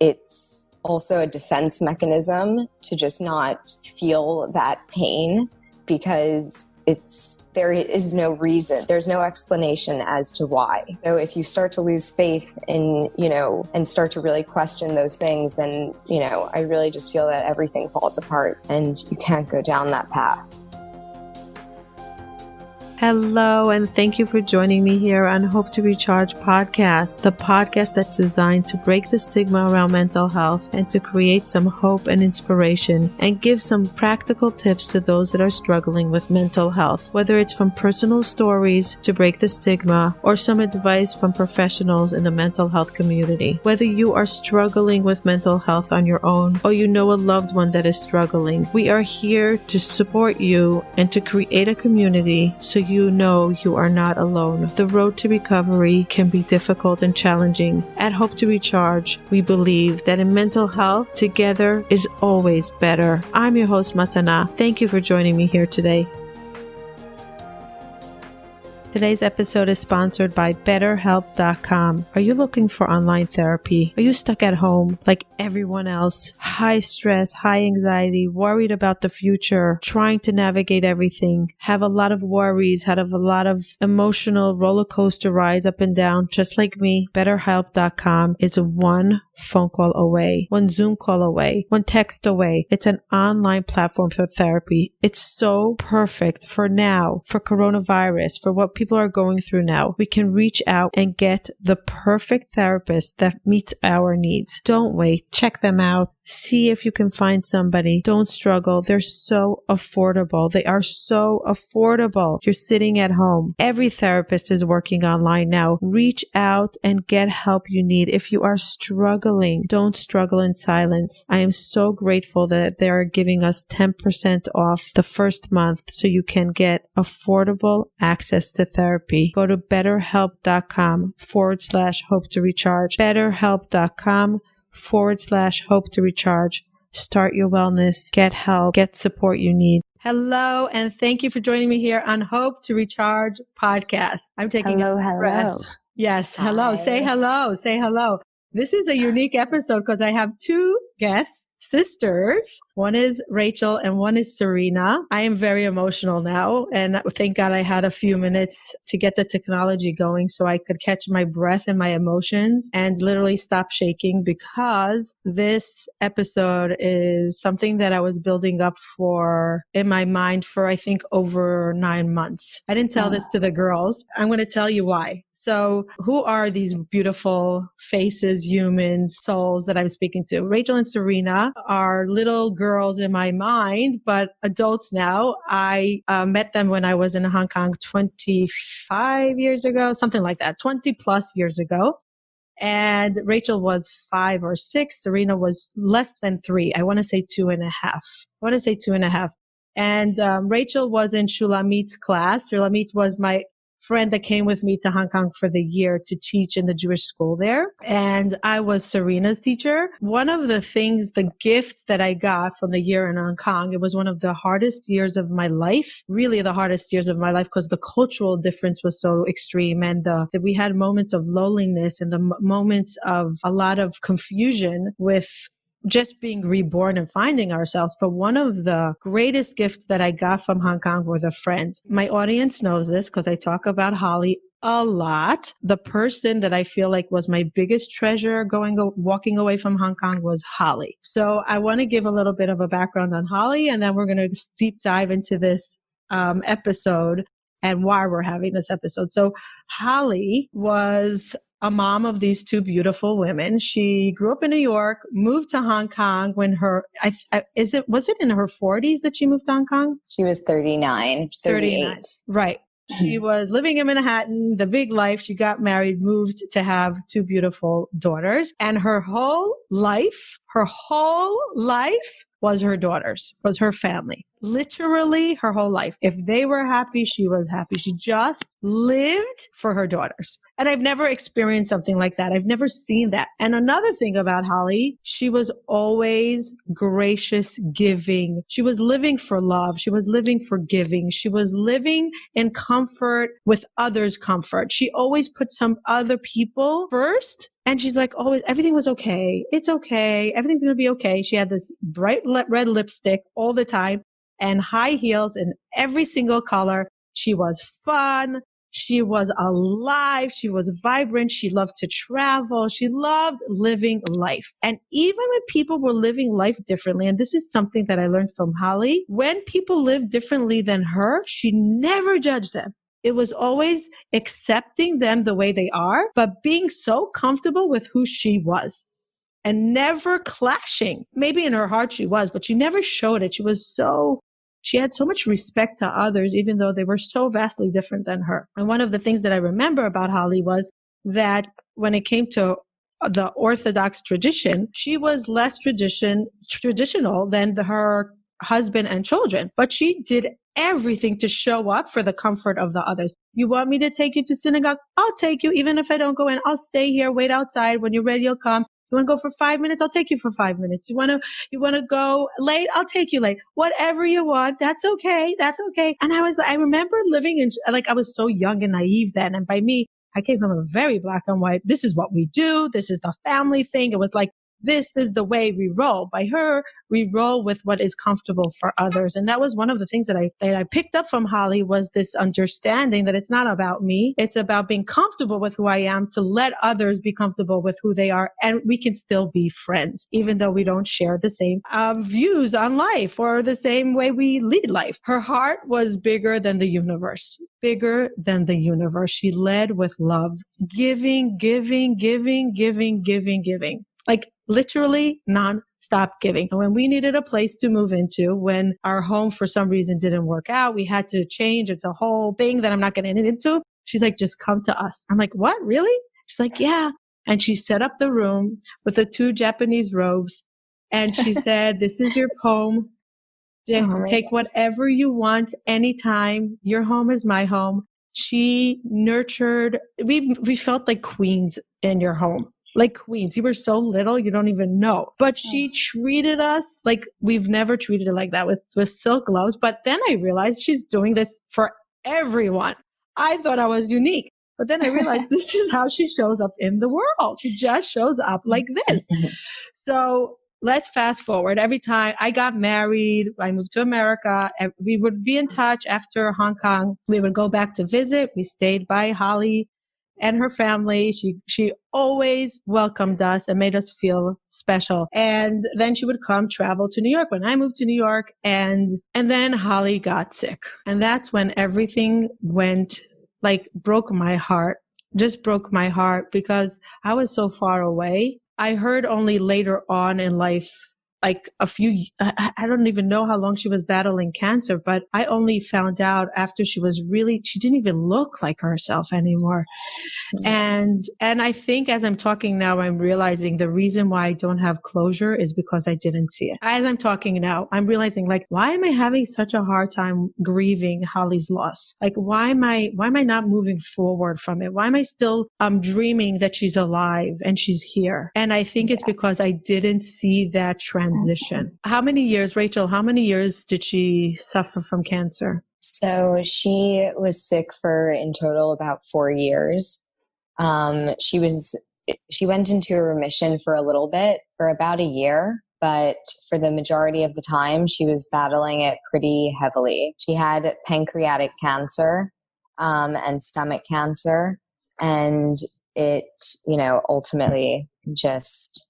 it's also a defense mechanism to just not feel that pain, because there is no reason, there's no explanation as to why. So if you start to lose faith in, and start to really question those things, then, I really just feel that everything falls apart and you can't go down that path. Hello, and thank you for joining me here on Hope to Recharge podcast, the podcast that's designed to break the stigma around mental health and to create some hope and inspiration and give some practical tips to those that are struggling with mental health, whether it's from personal stories to break the stigma or some advice from professionals in the mental health community. Whether you are struggling with mental health on your own or you know a loved one that is struggling, we are here to support you and to create a community so you know you are not alone. The road to recovery can be difficult and challenging. At Hope to Recharge, we believe that in mental health, together is always better. I'm your host, Matana. Thank you for joining me here today. Today's episode is sponsored by BetterHelp.com. Are you looking for online therapy? Are you stuck at home like everyone else? High stress, high anxiety, worried about the future, trying to navigate everything, have a lot of worries, have a lot of emotional roller coaster rides up and down, just like me. BetterHelp.com is one phone call away, one Zoom call away, one text away. It's an online platform for therapy. It's so perfect for now, for coronavirus, for what people are going through now. We can reach out and get the perfect therapist that meets our needs. Don't wait. Check them out. See if you can find somebody. Don't struggle. They're so affordable. They are so affordable. You're sitting at home. Every therapist is working online now. Reach out and get help you need. If you are struggling, don't struggle in silence. I am so grateful that they are giving us 10% off the first month so you can get affordable access to therapy. Go to betterhelp.com/hope to recharge. betterhelp.com/hope to recharge. Start your wellness, get help, get support you need. Hello, and thank you for joining me here on Hope to Recharge podcast. I'm taking a breath. Yes, hello. Hi. Say hello. Say hello. This is a unique episode because I have two guests, sisters. One is Rachel and one is Sarina. I am very emotional now, and thank God I had a few minutes to get the technology going so I could catch my breath and my emotions and literally stop shaking, because this episode is something that I was building up for in my mind for, I think, over 9 months. I didn't tell this to the girls. I'm going to tell you why. So who are these beautiful faces, humans, souls that I'm speaking to? Rachel and Sarina are little girls in my mind, but adults now. I met them when I was in Hong Kong 25 years ago, something like that, 20 plus years ago. And Rachel was 5 or 6. Sarina was less than 3. I want to say 2.5. And Rachel was in Shulamit's class. Shulamit was my friend that came with me to Hong Kong for the year to teach in the Jewish school there. And I was Sarina's teacher. One of the things, the gifts that I got from the year in Hong Kong, it was one of the hardest years of my life, really the hardest years of my life, because the cultural difference was so extreme, and that we had moments of loneliness and the moments of a lot of confusion with just being reborn and finding ourselves. But one of the greatest gifts that I got from Hong Kong were the friends. My audience knows this because I talk about Holly a lot. The person that I feel like was my biggest treasure walking away from Hong Kong was Holly. So I want to give a little bit of a background on Holly, and then we're going to deep dive into this episode and why we're having this episode. So Holly was a mom of these two beautiful women. She grew up in New York, moved to Hong Kong when was it in her 40s that she moved to Hong Kong? She was 38. Right. She was living in Manhattan, the big life. She got married, moved to have two beautiful daughters. And her whole life was her daughters, was her family. Literally her whole life. If they were happy, she was happy. She just lived for her daughters. And I've never experienced something like that. I've never seen that. And another thing about Holly, she was always gracious, giving. She was living for love. She was living for giving. She was living in comfort with others' comfort. She always put some other people first And she's like, oh, everything was okay. It's okay. Everything's going to be okay. She had this bright red lipstick all the time and high heels in every single color. She was fun. She was alive. She was vibrant. She loved to travel. She loved living life. And even when people were living life differently, and this is something that I learned from Holly, when people lived differently than her, she never judged them. It was always accepting them the way they are, but being so comfortable with who she was and never clashing. Maybe in her heart she was, but she never showed it. She had so much respect to others, even though they were so vastly different than her. And one of the things that I remember about Holly was that when it came to the Orthodox tradition, she was less traditional than her husband and children, but she did everything to show up for the comfort of the others. You want me to take you to synagogue? I'll take you. Even if I don't go in, I'll stay here, wait outside. When you're ready, you'll come. You want to go for 5 minutes? I'll take you for 5 minutes. You want to go late? I'll take you late. Whatever you want. That's okay. That's okay. And I remember living in, like, I was so young and naive then. And by me, I came from a very black and white. This is what we do. This is the family thing. It was like, this is the way we roll. By her, we roll with what is comfortable for others. And that was one of the things that I picked up from Holly, was this understanding that it's not about me. It's about being comfortable with who I am, to let others be comfortable with who they are. And we can still be friends, even though we don't share the same views on life or the same way we lead life. Her heart was bigger than the universe, bigger than the universe. She led with love, giving, giving, giving, giving, giving, giving. Like literally non-stop giving. And when we needed a place to move into, when our home for some reason didn't work out, we had to change. It's a whole thing that I'm not getting into. She's like, just come to us. I'm like, what? Really? She's like, yeah. And she set up the room with the 2 Japanese robes. And she said, this is your home. Take whatever you want anytime. Your home is my home. She nurtured, we felt like queens in your home. Like queens. You were so little, you don't even know. But she treated us like we've never treated her like that, with silk gloves. But then I realized she's doing this for everyone. I thought I was unique. But then I realized this is how she shows up in the world. She just shows up like this. So let's fast forward. Every time I got married, I moved to America, and we would be in touch after Hong Kong. We would go back to visit. We stayed by Holly and her family. She always welcomed us and made us feel special. And then she would come travel to New York when I moved to New York. And then Holly got sick. And that's when everything went, like, broke my heart, just broke my heart, because I was so far away. I heard only later on in life, like I don't even know how long she was battling cancer, but I only found out after she didn't even look like herself anymore. And I think as I'm talking now, I'm realizing the reason why I don't have closure is because I didn't see it. As I'm talking now, I'm realizing, like, why am I having such a hard time grieving Holly's loss? Like, why am I not moving forward from it? Why am I still dreaming that she's alive and she's here? And I think it's because I didn't see that transition. How many years, Rachel, did she suffer from cancer? So she was sick for in total about 4 years. She went into a remission for a little bit, for about a year, but for the majority of the time, she was battling it pretty heavily. She had pancreatic cancer, and stomach cancer, and it, ultimately it just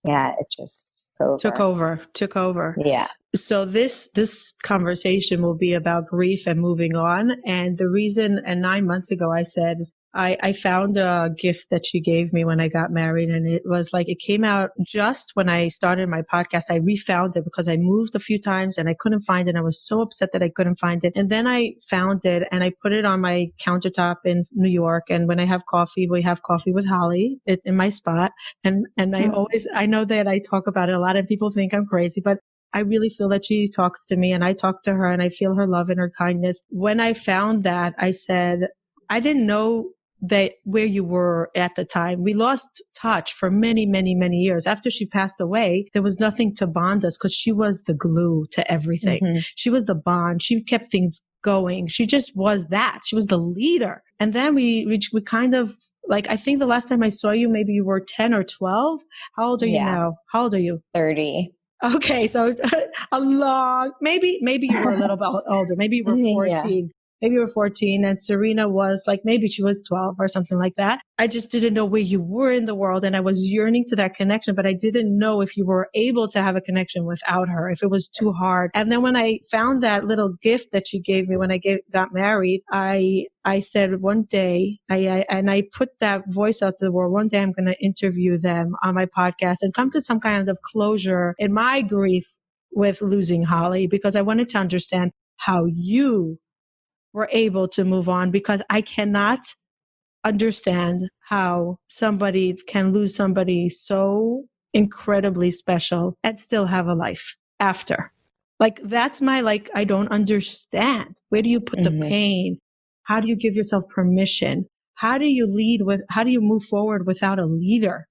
took over. Yeah. So this conversation will be about grief and moving on. And the reason, and 9 months ago, I said, I found a gift that she gave me when I got married. And it was like, it came out just when I started my podcast. I refound it because I moved a few times and I couldn't find it. I was so upset that I couldn't find it. And then I found it and I put it on my countertop in New York. And when I have coffee, we have coffee with Holly in my spot. And I know that I talk about it a lot and people think I'm crazy, but I really feel that she talks to me and I talk to her and I feel her love and her kindness. When I found that, I said, I didn't know that where you were at the time. We lost touch for many, many, many years. After she passed away, there was nothing to bond us because she was the glue to everything. Mm-hmm. She was the bond. She kept things going. She just was that. She was the leader. And then we kind of like, I think the last time I saw you, maybe you were 10 or 12. How old are you now? How old are you? 30. Okay. So maybe you were a little bit older. Maybe you were 14. Yeah. Maybe you were 14 and Sarina was like, maybe she was 12 or something like that. I just didn't know where you were in the world and I was yearning to that connection, but I didn't know if you were able to have a connection without her, if it was too hard. And then when I found that little gift that she gave me when I got married, I said one day, I put that voice out to the world, one day I'm going to interview them on my podcast and come to some kind of closure in my grief with losing Holly, because I wanted to understand how you were able to move on, because I cannot understand how somebody can lose somebody so incredibly special and still have a life after. Like, that's my, like, I don't understand. Where do you put the pain? How do you give yourself permission? How do you move forward without a leader?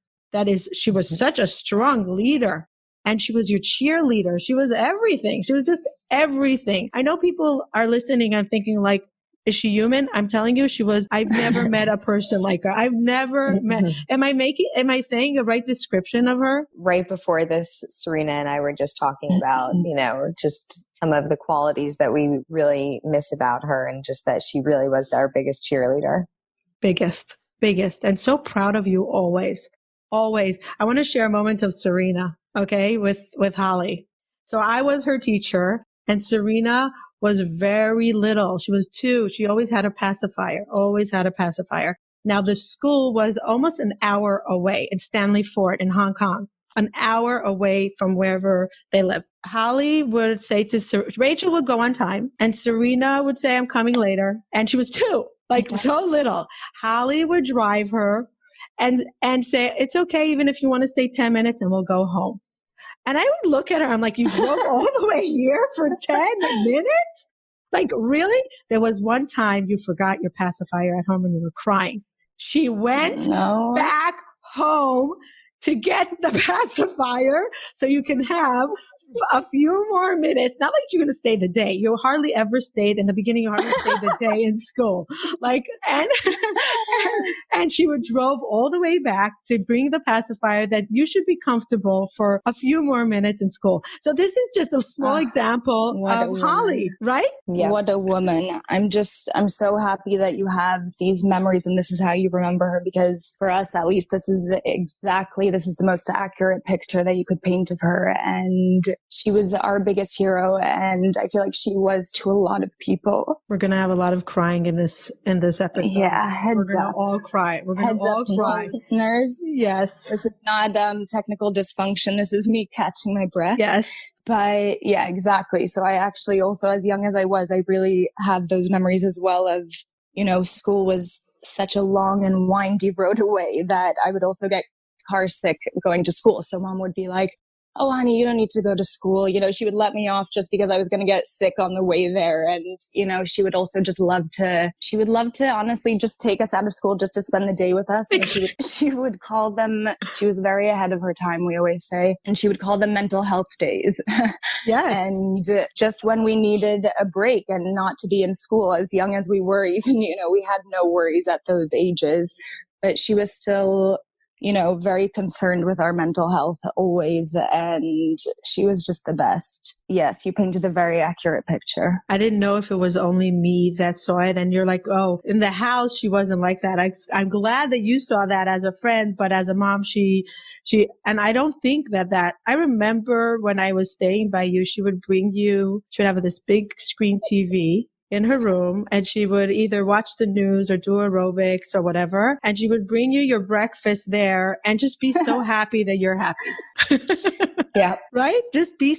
She was such a strong leader. And she was your cheerleader. She was everything. She was just everything. I know people are listening and thinking like, is she human? I'm telling you, I've never met a person like her. I've never met. Am I saying a right description of her? Right before this, Sarina and I were just talking about, just some of the qualities that we really miss about her, and just that she really was our biggest cheerleader. Biggest. And so proud of you always. Always. I want to share a moment of Sarina, okay, with Holly. So I was her teacher and Sarina was very little. She was 2. She always had a pacifier. Now the school was almost an hour away in Stanley Fort in Hong Kong, an hour away from wherever they lived. Holly would say to Rachel would go on time and Sarina would say, I'm coming later. And she was 2, like so little. Holly would drive her and say, it's okay, even if you want to stay 10 minutes and we'll go home. And I would look at her, I'm like, you drove all the way here for 10 minutes? Like, really? There was one time you forgot your pacifier at home and you were crying. She went back home to get the pacifier so you can have a few more minutes. Not like you're going to stay the day. You hardly ever stayed in the beginning. You hardly stayed the day in school. Like, and she would drove all the way back to bring the pacifier that you should be comfortable for a few more minutes in school. So this is just a small example of Holly, right? Yeah. What a woman. I'm so happy that you have these memories and this is how you remember her, because for us, at least, this is the most accurate picture that you could paint of her. And she was our biggest hero. And I feel like she was to a lot of people. We're going to have a lot of crying in this episode. Yeah. Heads up. All cry. We're going to all cry. Listeners. Yes. This is not technical dysfunction. This is me catching my breath. Yes. But yeah, exactly. So I actually also, as young as I was, I really have those memories as well of, school was such a long and windy road away that I would also get car sick going to school. So mom would be like, oh, honey, you don't need to go to school. She would let me off just because I was going to get sick on the way there. And, she would also just love to honestly just take us out of school just to spend the day with us. And she would call them, she was very ahead of her time, we always say, and she would call them mental health days. Yes. And just when we needed a break and not to be in school, as young as we were, even, we had no worries at those ages, but she was still very concerned with our mental health always. And she was just the best. Yes, you painted a very accurate picture. I didn't know if it was only me that saw it. And you're like, oh, in the house, she wasn't like that. I'm glad that you saw that as a friend, but as a mom, she, and I don't think that, I remember when I was staying by you, she would have this big screen TV in her room, and she would either watch the news or do aerobics or whatever. And she would bring you your breakfast there and just be so happy that you're happy. Yeah. Right? Just be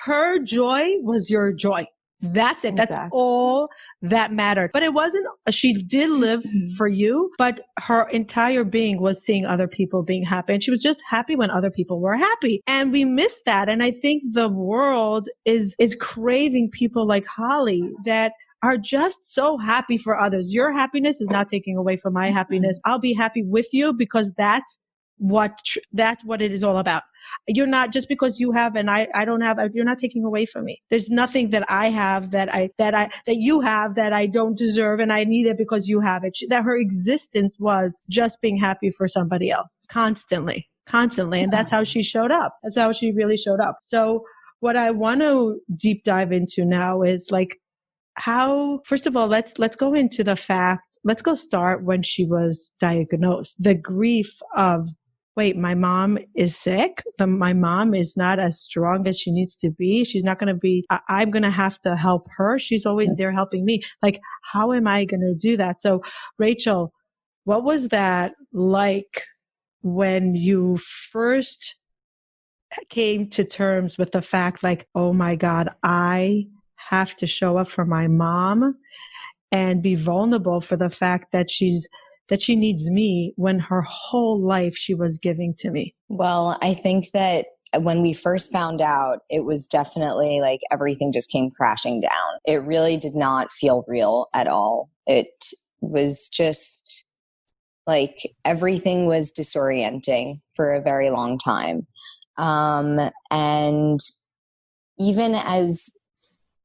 her joy was your joy. That's it. Exactly. That's all that mattered. But it wasn't, she did live for you, but her entire being was seeing other people being happy. And she was just happy when other people were happy. And we miss that. And I think the world is craving people like Holly that are just so happy for others. Your happiness is not taking away from my happiness. I'll be happy with you because that's that's what it is all about. You're not, just because you have and I don't have, you're not taking away from me. There's nothing that I have that you have that I don't deserve, and I need it because you have it. That her existence was just being happy for somebody else constantly. And that's how she showed up. That's how she really showed up. So what I want to deep dive into now is like how, first of all, let's go into the fact, let's go start when she was diagnosed. The grief of, wait, my mom is sick. My mom is not as strong as she needs to be. She's not going to be, I'm going to have to help her. She's always there helping me. Like, how am I going to do that? So Rachel, what was that like when you first came to terms with the fact, like, oh my God, I have to show up for my mom and be vulnerable for the fact that she needs me when her whole life she was giving to me? Well, I think that when we first found out, it was definitely like everything just came crashing down. It really did not feel real at all. It was just like everything was disorienting for a very long time. And even as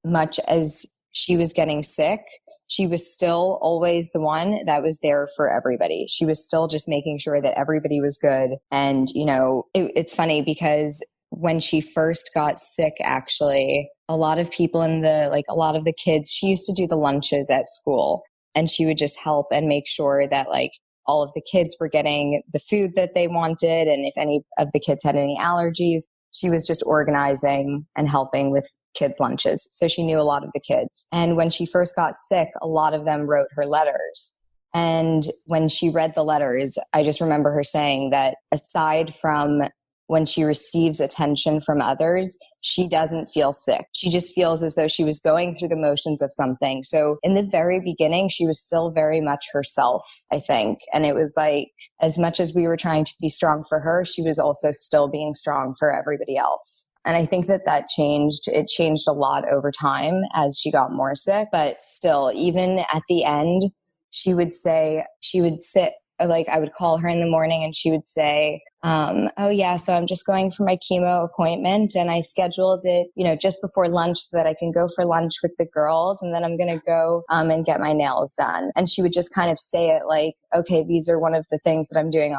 much as she was getting sick, she was still always the one that was there for everybody. She was still just making sure that everybody was good. And, you know, it's funny because when she first got sick, actually, a lot of people a lot of the kids, she used to do the lunches at school, and she would just help and make sure that like all of the kids were getting the food that they wanted. And if any of the kids had any allergies, she was just organizing and helping with kids' lunches. So she knew a lot of the kids. And when she first got sick, a lot of them wrote her letters. And when she read the letters, I just remember her saying that aside from when she receives attention from others, she doesn't feel sick. She just feels as though she was going through the motions of something. So in the very beginning, she was still very much herself, I think. And it was like, as much as we were trying to be strong for her, she was also still being strong for everybody else. And I think that changed. It changed a lot over time as she got more sick. But still, even at the end, she would sit, like I would call her in the morning and she would say, oh yeah, so I'm just going for my chemo appointment and I scheduled it, just before lunch so that I can go for lunch with the girls. And then I'm going to go and get my nails done. And she would just kind of say it like, okay, these are one of the things that I'm doing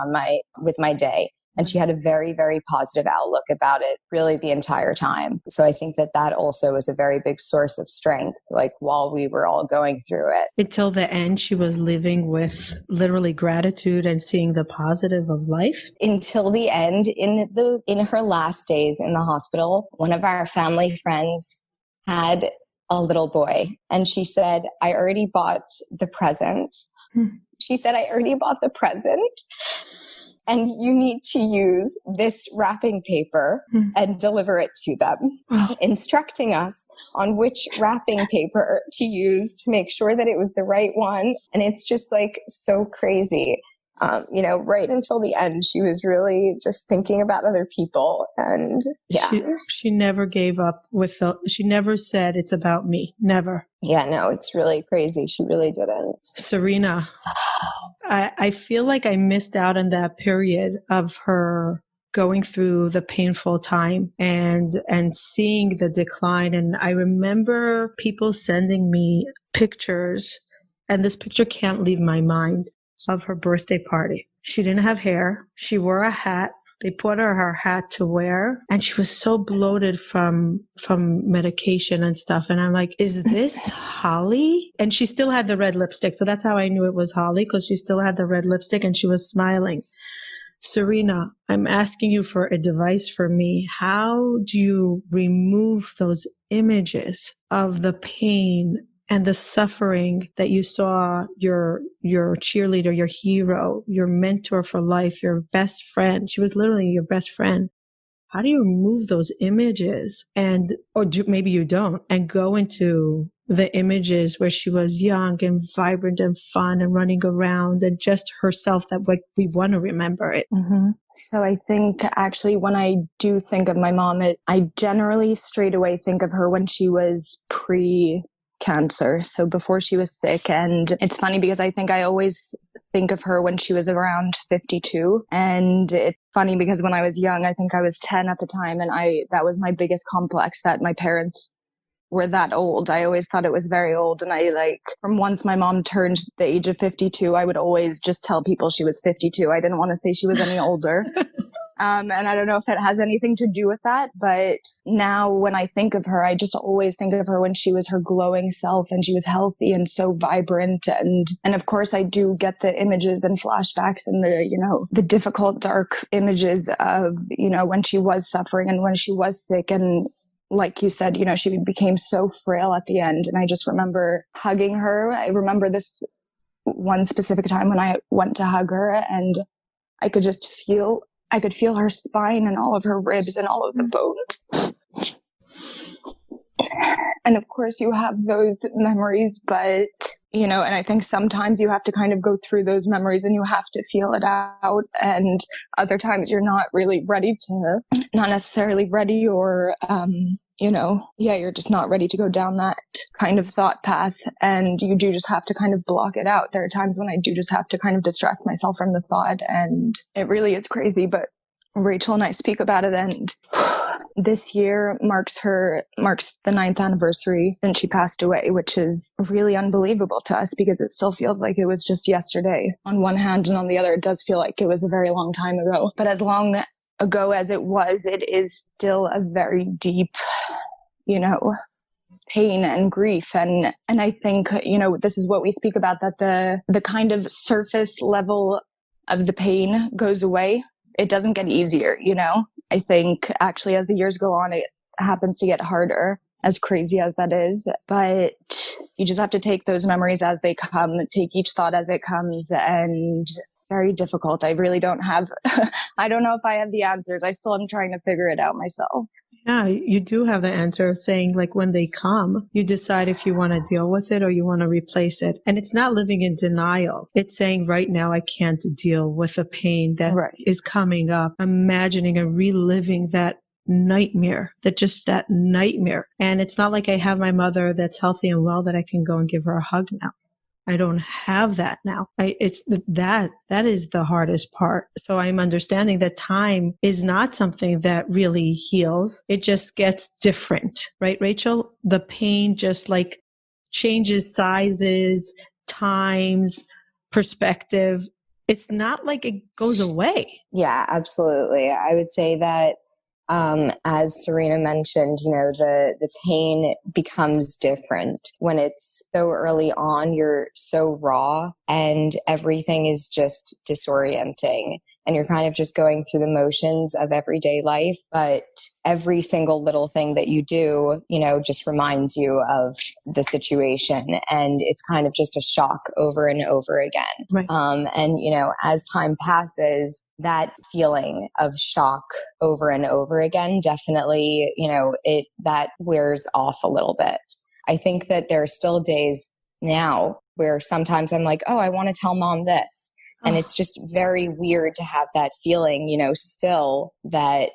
with my day. And she had a very, very positive outlook about it really the entire time. So I think that also was a very big source of strength, like while we were all going through it. Until the end, she was living with literally gratitude and seeing the positive of life. Until the end, in her last days in the hospital, one of our family friends had a little boy. And she said, I already bought the present. She said, I already bought the present. And you need to use this wrapping paper and deliver it to them, instructing us on which wrapping paper to use to make sure that it was the right one. And it's just like so crazy. Right until the end, she was really just thinking about other people. And yeah. She never gave up she never said it's about me. Never. Yeah, no, it's really crazy. She really didn't. Sarina, I feel like I missed out on that period of her going through the painful time and seeing the decline. And I remember people sending me pictures, and this picture can't leave my mind, of her birthday party. She didn't have hair. She wore a hat. They put her hat to wear, and she was so bloated from medication and stuff. And I'm like, is this Holly? And she still had the red lipstick. So that's how I knew it was Holly, because she still had the red lipstick and she was smiling. Sarina, I'm asking you for advice for me. How do you remove those images of the pain and the suffering that you saw your cheerleader, your hero, your mentor for life, your best friend? She was literally your best friend. How do you remove those images maybe you don't, and go into the images where she was young and vibrant and fun and running around and just herself, that we want to remember it? Mm-hmm. So I think actually when I do think of my mom, I generally straight away think of her when she was cancer. So before she was sick, and it's funny because I think I always think of her when she was around 52. And it's funny because when I was young, I think I was 10 at the time. And that was my biggest complex, that my parents were that old. I always thought it was very old. And from once my mom turned the age of 52, I would always just tell people she was 52. I didn't want to say she was any older. And I don't know if it has anything to do with that, but now when I think of her, I just always think of her when she was her glowing self and she was healthy and so vibrant. And of course I do get the images and flashbacks and the difficult, dark images of, when she was suffering and when she was sick. And like you said, she became so frail at the end. And I just remember hugging her. I remember this one specific time when I went to hug her, and I could feel her spine and all of her ribs and all of the bones. And of course you have those memories, but, and I think sometimes you have to kind of go through those memories and you have to feel it out. And other times you're not really not necessarily ready, or, you're just not ready to go down that kind of thought path. And you do just have to kind of block it out. There are times when I do just have to kind of distract myself from the thought, and it really is crazy, but Rachel and I speak about it, and this year marks the 9th anniversary since she passed away, which is really unbelievable to us because it still feels like it was just yesterday on one hand, and on the other it does feel like it was a very long time ago. But as long ago as it was, it is still a very deep, pain and grief. And I think, this is what we speak about, that the kind of surface level of the pain goes away. It doesn't get easier, I think actually as the years go on, it happens to get harder, as crazy as that is. But you just have to take those memories as they come, take each thought as it comes, and very difficult. I really don't have, I don't know if I have the answers. I still am trying to figure it out myself. Yeah, you do have the answer of saying, like, when they come, you decide if you want to deal with it or you want to replace it. And it's not living in denial. It's saying right now, I can't deal with the pain that is coming up, imagining and reliving that nightmare. And it's not like I have my mother that's healthy and well that I can go and give her a hug now. I don't have that now. That is the hardest part. So I'm understanding that time is not something that really heals. It just gets different, right, Rachel? The pain just like changes sizes, times, perspective. It's not like it goes away. Yeah, absolutely. I would say that as Sarina mentioned, the pain becomes different when it's so early on. You're so raw and everything is just disorienting. And you're kind of just going through the motions of everyday life. But every single little thing that you do, just reminds you of the situation. And it's kind of just a shock over and over again. Right. And, as time passes, that feeling of shock over and over again, definitely, that wears off a little bit. I think that there are still days now where sometimes I'm like, oh, I want to tell mom this. And it's just very weird to have that feeling, still that,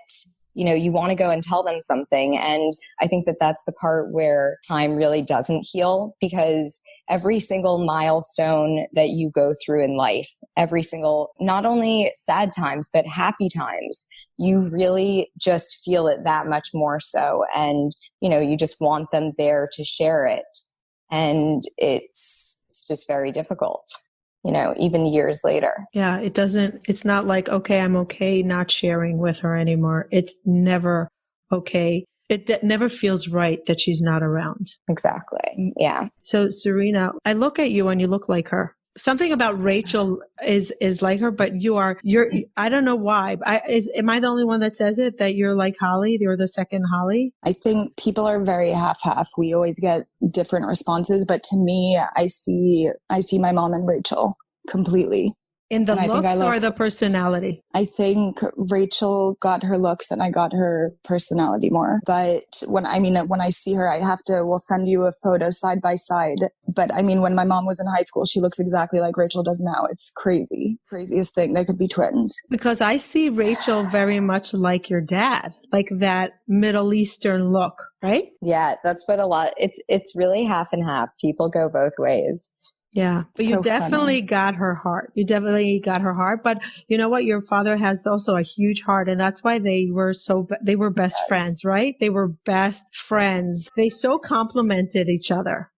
you want to go and tell them something. And I think that that's the part where time really doesn't heal, because every single milestone that you go through in life, every single, not only sad times, but happy times, you really just feel it that much more so. And, you just want them there to share it. And it's just very difficult. Even years later. Yeah, it's not like, okay, I'm okay not sharing with her anymore. It's never okay. It never feels right that she's not around. Exactly. Yeah. So Sarina, I look at you and you look like her. Something about Rachel is like her, but you're, I don't know why. Am I the only one that says it, that you're like Holly? You're the second Holly? I think people are very half-half. We always get different responses, but to me, I see my mom and Rachel completely. In the And I think looks or the personality? I think Rachel got her looks and I got her personality more. But when I see her, we'll send you a photo side by side. But I mean, when my mom was in high school, she looks exactly like Rachel does now. It's crazy. Craziest thing. They could be twins. Because I see Rachel very much like your dad, like that Middle Eastern look, right? Yeah, that's what it's really half and half. People go both ways. Yeah, but you definitely got her heart. You definitely got her heart. But you know what? Your father has also a huge heart, and that's why they were best friends, right? They were best friends. They so complemented each other.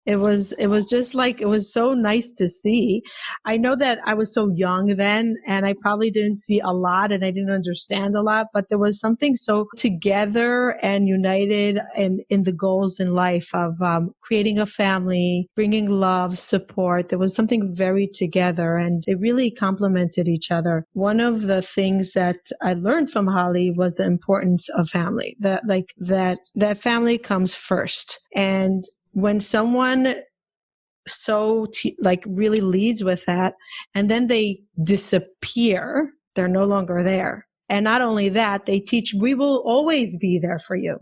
It was just like, it was so nice to see. I know that I was so young then, and I probably didn't see a lot and I didn't understand a lot, but there was something so together and united in the goals in life of creating a family, bringing love, support. There was something very together, and they really complemented each other. One of the things that I learned from Holly was the importance of family, that family comes first. And when someone really leads with that, and then they disappear, they're no longer there. And not only that, they teach, we will always be there for you.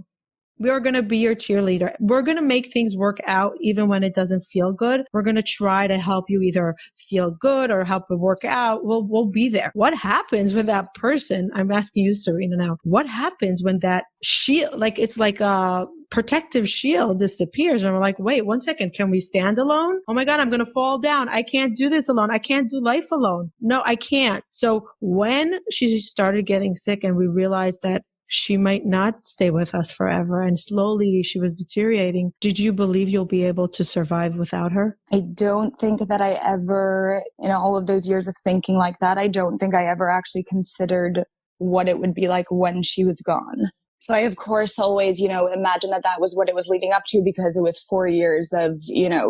We are going to be your cheerleader. We're going to make things work out even when it doesn't feel good. We're going to try to help you either feel good or help it work out. We'll be there. What happens when that person, I'm asking you, Sarina, now, what happens when that shield, it's like a protective shield, disappears, and we're like, wait, 1 second, can we stand alone? Oh my God, I'm going to fall down. I can't do this alone. I can't do life alone. No, I can't. So when she started getting sick and we realized that she might not stay with us forever, and slowly she was deteriorating, did you believe you'll be able to survive without her? I don't think that I ever, in all of those years of thinking like that, I don't think I ever actually considered what it would be like when she was gone. So I, of course, always, imagine that was what it was leading up to, because it was 4 years of,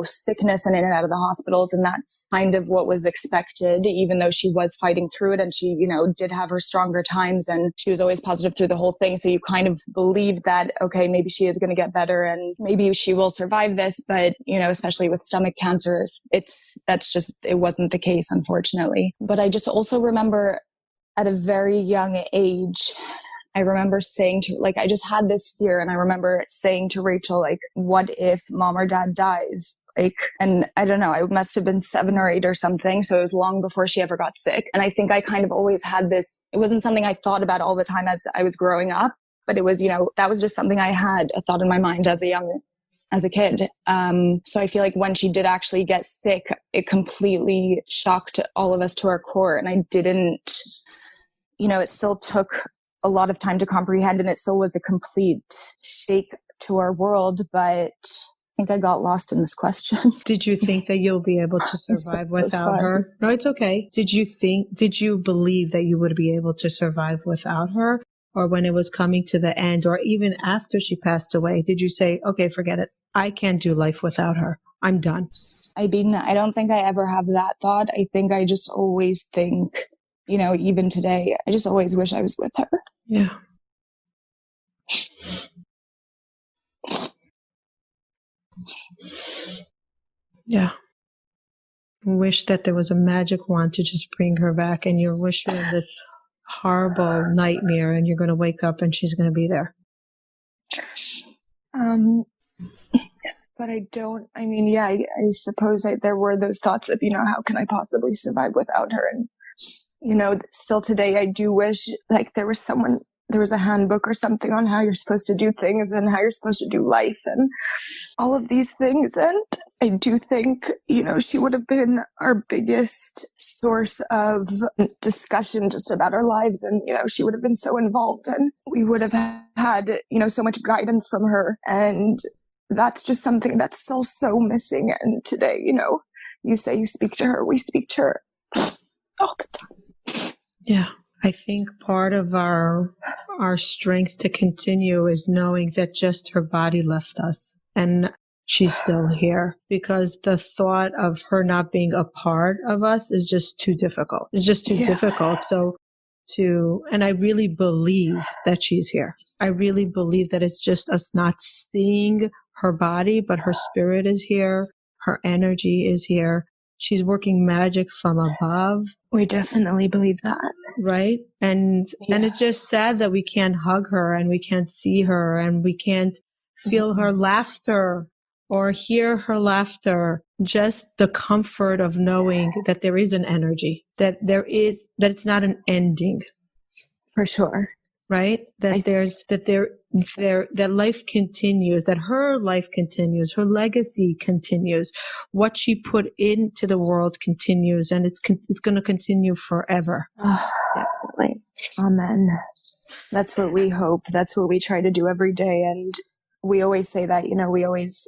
sickness and in and out of the hospitals. And that's kind of what was expected, even though she was fighting through it, and she, did have her stronger times, and she was always positive through the whole thing. So you kind of believe that, okay, maybe she is going to get better and maybe she will survive this. But, especially with stomach cancer, it wasn't the case, unfortunately. But I just also remember at a very young age, I remember saying I just had this fear, and I remember saying to Rachel, what if mom or dad dies? And I don't know, I must have been 7 or 8 or something. So it was long before she ever got sick. And I think I kind of always had this, it wasn't something I thought about all the time as I was growing up, but it was, that was just something I had a thought in my mind as a kid. So I feel like when she did actually get sick, it completely shocked all of us to our core. And I didn't, it still took a lot of time to comprehend, and it still was a complete shake to our world. But I think I got lost in this question. Did you think that you'll be able to survive without her? No, it's okay. Did you believe that you would be able to survive without her? Or when it was coming to the end, or even after she passed away, did you say, okay, forget it. I can't do life without her. I'm done. I mean, I don't think I ever have that thought. I think I just always think, even today, I just always wish I was with her. Yeah. Yeah. Wish that there was a magic wand to just bring her back, and you're wishing this horrible nightmare, and you're going to wake up and she's going to be there. But I don't, I suppose there were those thoughts of, how can I possibly survive without her? And, still today, I do wish there was a handbook or something on how you're supposed to do things and how you're supposed to do life and all of these things. And I do think, she would have been our biggest source of discussion just about our lives. And, she would have been so involved, and we would have had, so much guidance from her. And that's just something that's still so missing. And today, you say you speak to her, we speak to her all the time. Yeah. I think part of our strength to continue is knowing that just her body left us and she's still here, because the thought of her not being a part of us is just too difficult. It's just too difficult. And I really believe that she's here. I really believe that it's just us not seeing her body, but her spirit is here. Her energy is here. she's working magic from above. We definitely believe that. Right. And it's just sad that we can't hug her and we can't see her and we can't feel her laughter or hear her laughter. Just the comfort of knowing that there is an energy, that it's not an ending. For sure. Right? That that life continues, that her life continues, her legacy continues, what she put into the world continues, and it's going to continue forever. Oh, definitely. Amen. That's what we hope. That's what we try to do every day. And we always say that, we always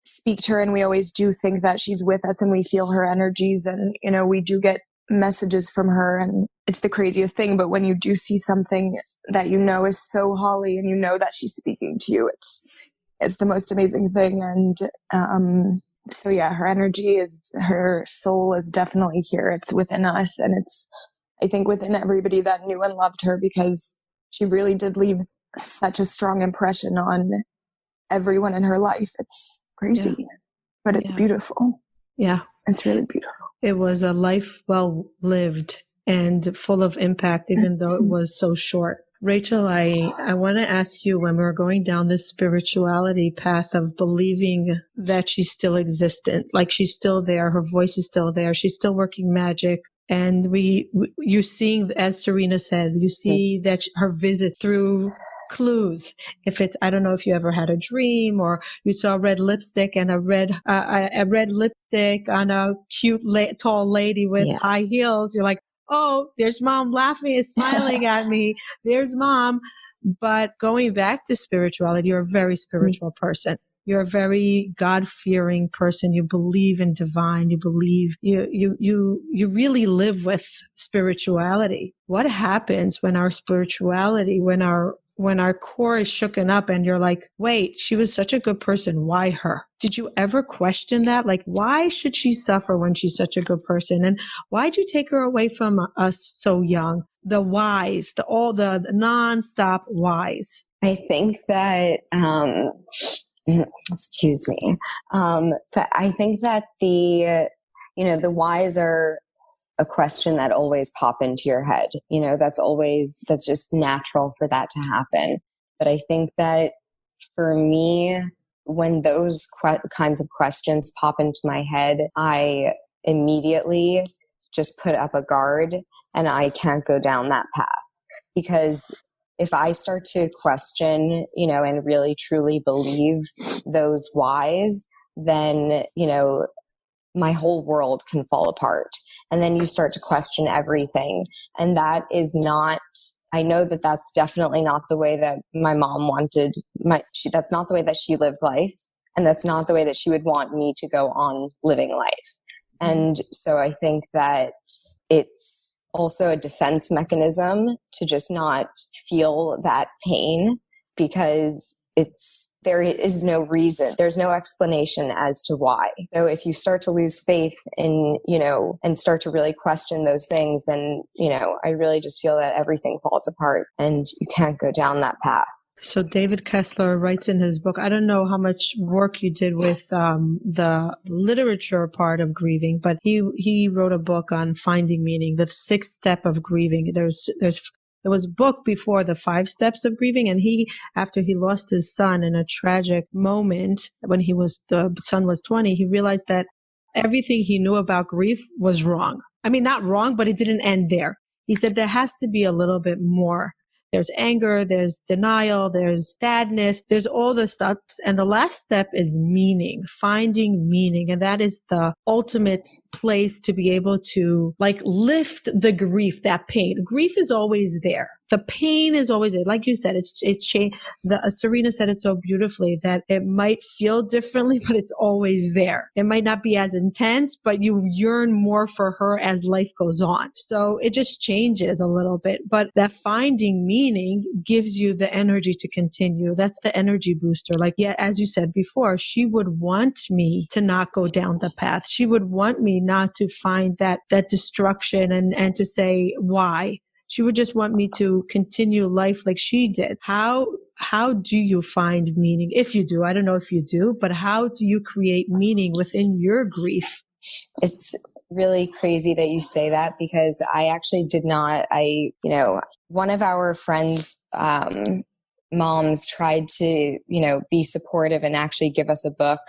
speak to her and we always do think that she's with us and we feel her energies and, we do get messages from her and it's the craziest thing. But when you do see something that is so Holly and that she's speaking to you, it's the most amazing thing. And so yeah, her energy her soul is definitely here. It's within us and it's, I think, within everybody that knew and loved her, because she really did leave such a strong impression on everyone in her life. It's crazy, but it's beautiful. Yeah. It's really beautiful. It was a life well lived and full of impact, even though it was so short. Rachel, I want to ask you, when we're going down this spirituality path of believing that she's still existent, like she's still there, her voice is still there, she's still working magic. And you're seeing, as Sarina said, you see that her visit through clues. If it's, I don't know if you ever had a dream or you saw red lipstick and a red lipstick on a cute, tall lady with high heels. You're like, oh, there's mom laughing and smiling at me. There's mom. But going back to spirituality, you're a very spiritual person. You're a very God-fearing person. You believe in divine. You believe you really live with spirituality. What happens when our spirituality, when our core is shooken up and you're like, wait, she was such a good person. Why her? Did you ever question that? Like, why should she suffer when she's such a good person? And why'd you take her away from us so young? The whys, all the nonstop whys. I think that, excuse me. But I think that the whys are a question that always pop into your head. That's just natural for that to happen. But I think that for me, when those kinds of questions pop into my head, I immediately just put up a guard and I can't go down that path. Because if I start to question, and really truly believe those whys, then, my whole world can fall apart. And then you start to question everything. And that is not, I know that that's definitely not the way that my mom wanted, that's not the way that she lived life. And that's not the way that she would want me to go on living life. And so I think that it's also a defense mechanism to just not feel that pain, because there is no reason, there's no explanation as to why. So if you start to lose faith in, and start to really question those things, then, I really just feel that everything falls apart and you can't go down that path. So David Kessler writes in his book, I don't know how much work you did with the literature part of grieving, but he wrote a book on finding meaning, the 6th step of grieving. There was a book before the 5 steps of grieving, and after he lost his son in a tragic moment when the son was 20, he realized that everything he knew about grief was wrong. I mean, not wrong, but it didn't end there. He said there has to be a little bit more. There's anger, there's denial, there's sadness, there's all the stuff. And the last step is meaning, finding meaning. And that is the ultimate place to be able to lift the grief, that pain. Grief is always there. The pain is always there. Like you said, it's changed. Sarina said it so beautifully that it might feel differently, but it's always there. It might not be as intense, but you yearn more for her as life goes on. So it just changes a little bit. But that finding meaning gives you the energy to continue. That's the energy booster. As you said before, she would want me to not go down the path. She would want me not to find that destruction and to say why. She would just want me to continue life like she did. How do you find meaning? If you do, I don't know if you do, but how do you create meaning within your grief It's really crazy that you say that, because I actually did not. One of our friends' moms tried to, be supportive and actually give us a book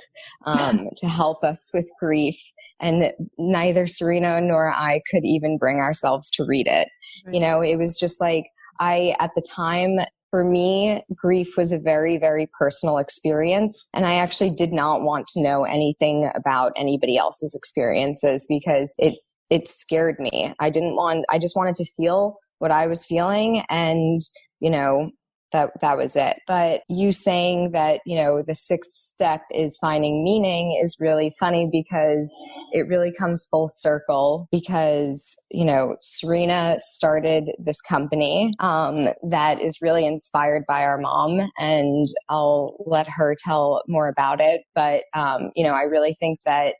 to help us with grief. And neither Sarina nor I could even bring ourselves to read it. Right. It was just like, at the time, for me, grief was a very, very personal experience. And I actually did not want to know anything about anybody else's experiences, because it scared me. I just wanted to feel what I was feeling. And, that was it. But you saying that, the sixth step is finding meaning is really funny, because it really comes full circle, because, Sarina started this company that is really inspired by our mom, and I'll let her tell more about it. But, I really think that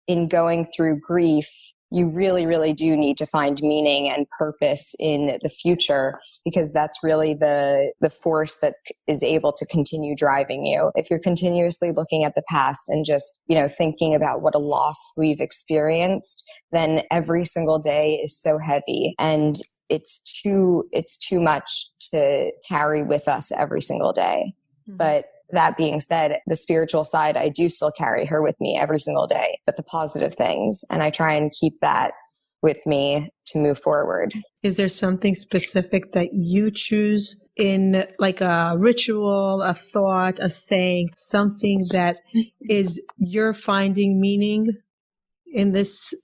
in going through grief, you really, really do need to find meaning and purpose in the future, because that's really the force that is able to continue driving you. If you're continuously looking at the past and just, thinking about what a loss we've experienced, then every single day is so heavy, and it's too much to carry with us every single day. Mm-hmm. But that being said, the spiritual side, I do still carry her with me every single day, but the positive things. And I try and keep that with me to move forward. Is there something specific that you choose in, like a ritual, a thought, a saying, something that is you're finding meaning in this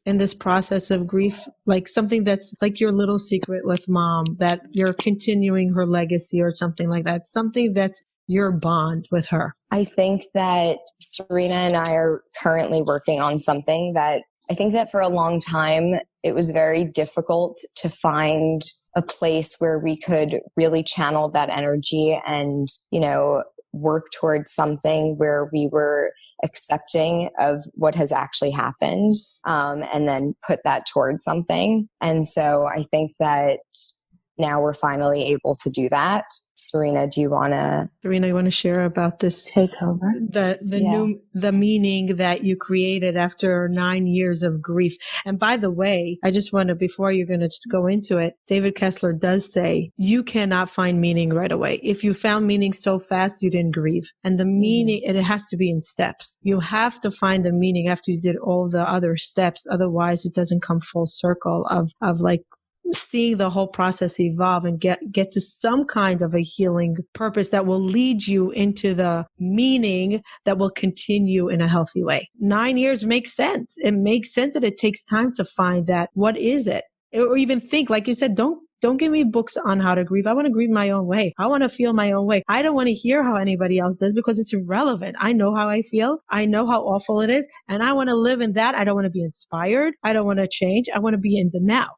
process of grief? Like something that's like your little secret with mom, that you're continuing her legacy or something like that, something that's your bond with her? I think that Sarina and I are currently working on something that I think that for a long time, it was very difficult to find a place where we could really channel that energy and, work towards something where we were accepting of what has actually happened, and then put that towards something. And so I think that now we're finally able to do that. Sarina, you want to share about this takeover? The meaning that you created after 9 years of grief. And by the way, I just want to, before you're going to go into it, David Kessler does say you cannot find meaning right away. If you found meaning so fast, you didn't grieve. And the meaning, it has to be in steps. You have to find the meaning after you did all the other steps. Otherwise, it doesn't come full circle of like seeing the whole process evolve and get to some kind of a healing purpose that will lead you into the meaning that will continue in a healthy way. 9 years makes sense. It makes sense that it takes time to find that. What is it? Or even think, like you said, don't give me books on how to grieve. I want to grieve my own way. I want to feel my own way. I don't want to hear how anybody else does, because it's irrelevant. I know how I feel. I know how awful it is. And I want to live in that. I don't want to be inspired. I don't want to change. I want to be in the now.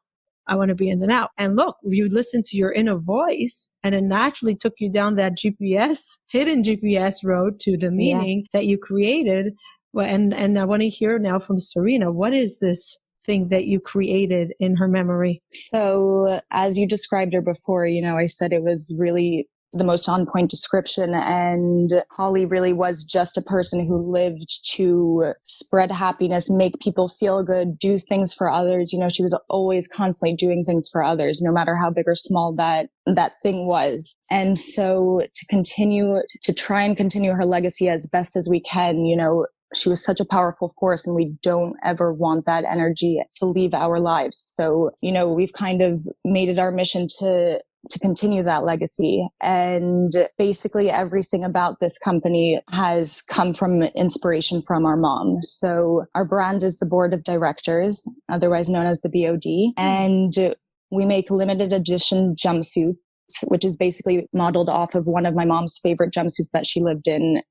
And look, you listen to your inner voice, and it naturally took you down that hidden GPS road to the meaning that you created. Well, and I want to hear now from Sarina, what is this thing that you created in her memory? So as you described her before, I said it was really the most on point description. And Holly really was just a person who lived to spread happiness, make people feel good, do things for others. She was always constantly doing things for others, no matter how big or small that thing was. And so to try and continue her legacy as best as we can, she was such a powerful force, and we don't ever want that energy to leave our lives. So, we've kind of made it our mission to continue that legacy. And basically everything about this company has come from inspiration from our mom. So our brand is the Board of Directors, otherwise known as the BOD. And we make limited edition jumpsuits, which is basically modeled off of one of my mom's favorite jumpsuits that she lived in,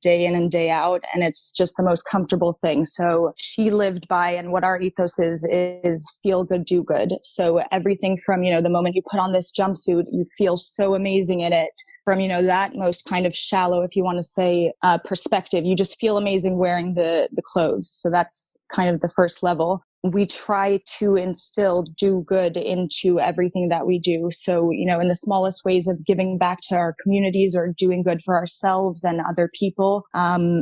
day in and day out. And it's just the most comfortable thing. So she lived by, and what our ethos is feel good, do good. So everything from, the moment you put on this jumpsuit, you feel so amazing in it. from, that most kind of shallow, if you want to say, perspective. You just feel amazing wearing the clothes. So that's kind of the first level. We try to instill do good into everything that we do. So, in the smallest ways of giving back to our communities or doing good for ourselves and other people,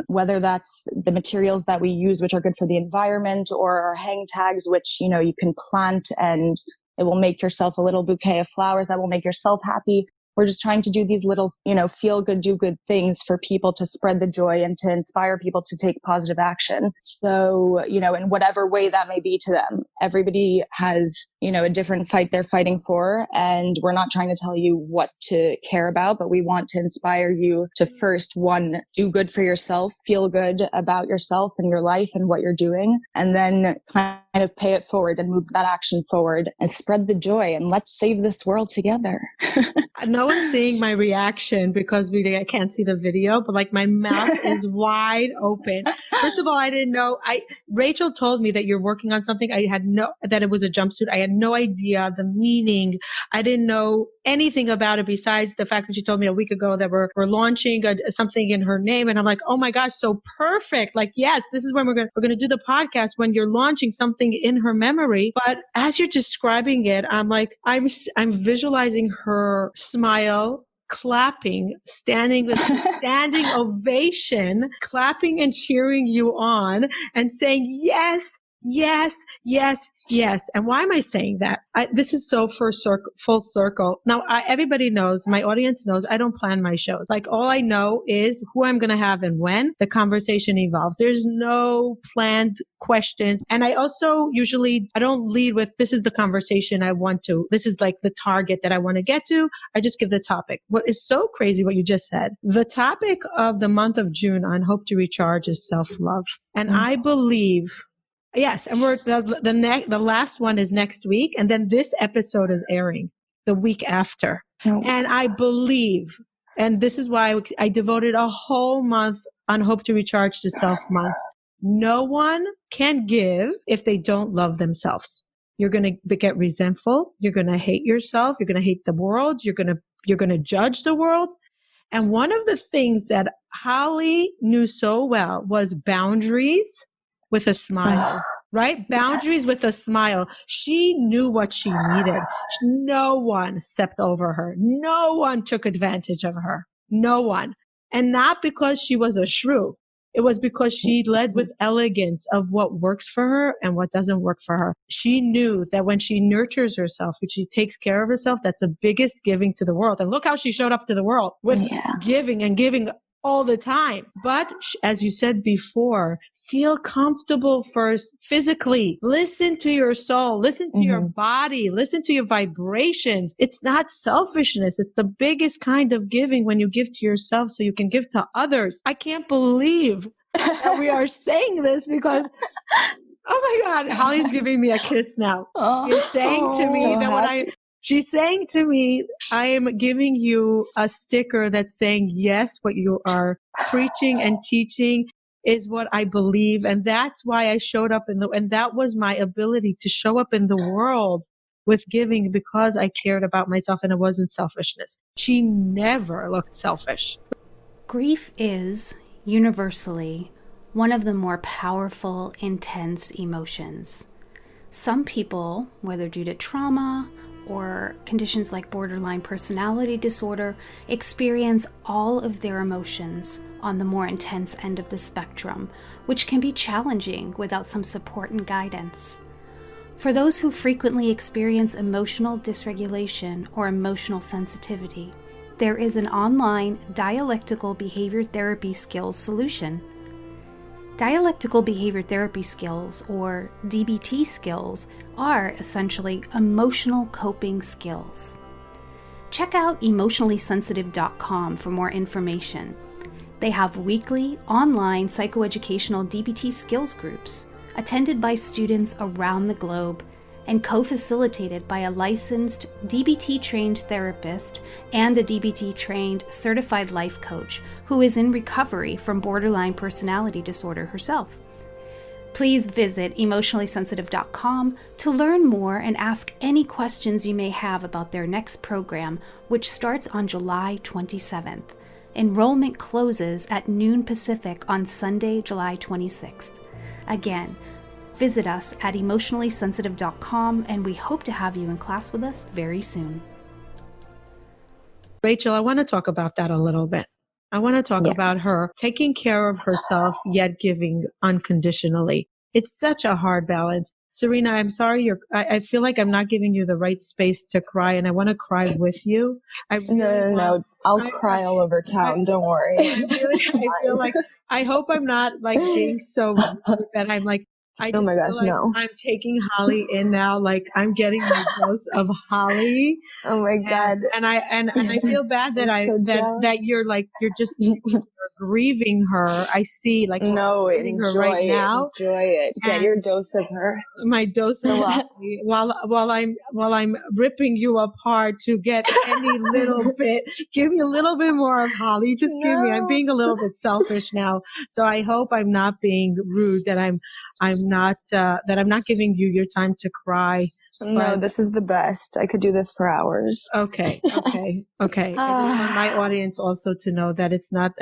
whether that's the materials that we use, which are good for the environment, or our hang tags, which, you can plant and it will make yourself a little bouquet of flowers that will make yourself happy. We're just trying to do these little, feel good, do good things for people to spread the joy and to inspire people to take positive action. So, in whatever way that may be to them, everybody has, a different fight they're fighting for. And we're not trying to tell you what to care about, but we want to inspire you to first, one, do good for yourself, feel good about yourself and your life and what you're doing, and then kind of pay it forward and move that action forward and spread the joy, and let's save this world together. No one's seeing my reaction because I can't see the video, but like my mouth is wide open. First of all, I didn't know. Rachel told me that you're working on something. That it was a jumpsuit. I had no idea the meaning. I didn't know anything about it besides the fact that she told me a week ago that we're launching something in her name. And I'm like, oh my gosh, so perfect. Like, yes, this is when we're going to do the podcast, when you're launching something in her memory. But as you're describing it, I'm like, I'm visualizing her smile, clapping, standing with standing ovation, clapping and cheering you on and saying, yes, yes, yes, yes. And why am I saying that? This is so full circle. Now, everybody knows, my audience knows, I don't plan my shows. Like, all I know is who I'm going to have and when the conversation evolves. There's no planned questions. And I also I don't lead with, this is the conversation I want to, this is like the target that I want to get to. I just give the topic. What is so crazy what you just said. The topic of the month of June on Hope to Recharge is self-love. And I believe, yes, and we're the last one is next week, and then this episode is airing the week after. Oh. And I believe, and this is why I devoted a whole month on Hope to Recharge to Self Month. No one can give if they don't love themselves. You're going to get resentful. You're going to hate yourself. You're going to hate the world. You're going to judge the world. And one of the things that Holly knew so well was boundaries with a smile, right? Boundaries with a smile. She knew what she needed. No one stepped over her. No one took advantage of her. No one. And not because she was a shrew. It was because she led with elegance of what works for her and what doesn't work for her. She knew that when she nurtures herself, when she takes care of herself, that's the biggest giving to the world. And look how she showed up to the world with giving and giving all the time. But as you said before, feel comfortable first physically. Listen to your soul. Listen to your body. Listen to your vibrations. It's not selfishness. It's the biggest kind of giving when you give to yourself so you can give to others. I can't believe that we are saying this because, oh my God, Holly's giving me a kiss now. You're saying to me that she's saying to me, I am giving you a sticker that's saying, yes, what you are preaching and teaching is what I believe. And that's why I showed up and that was my ability to show up in the world with giving because I cared about myself and it wasn't selfishness. She never looked selfish. Grief is universally one of the more powerful, intense emotions. Some people, whether due to trauma or conditions like borderline personality disorder, experience all of their emotions on the more intense end of the spectrum, which can be challenging without some support and guidance. For those who frequently experience emotional dysregulation or emotional sensitivity, there is an online dialectical behavior therapy skills solution. Dialectical behavior therapy skills, or DBT skills, are essentially emotional coping skills. Check out emotionallysensitive.com for more information. They have weekly online psychoeducational DBT skills groups attended by students around the globe and co-facilitated by a licensed DBT-trained therapist and a DBT-trained certified life coach who is in recovery from borderline personality disorder herself. Please visit emotionallysensitive.com to learn more and ask any questions you may have about their next program, which starts on July 27th. Enrollment closes at noon Pacific on Sunday, July 26th. Again, visit us at emotionallysensitive.com, and we hope to have you in class with us very soon. Rachel, I want to talk about that a little bit. I want to talk about her taking care of herself, yet giving unconditionally. It's such a hard balance. Sarina, I'm sorry. I feel like I'm not giving you the right space to cry, and I want to cry with you. No. I'll cry all over town. Don't worry. I feel like, I hope I'm not like being so rude that I'm like, I just Oh my feel gosh, like no. I'm taking Holly in now. Like I'm getting my dose of Holly. Oh my God. And I feel bad that that you're grieving her. I see like grieving her right now. Enjoy it. Get your dose of her. My dose of Holly while I'm ripping you apart to get any little bit. Give me a little bit more of Holly. Just give me. I'm being a little bit selfish now. So I hope I'm not being rude. That I'm not giving you your time to cry. No, this is the best. I could do this for hours. Okay. I just want my audience also to know that it's not.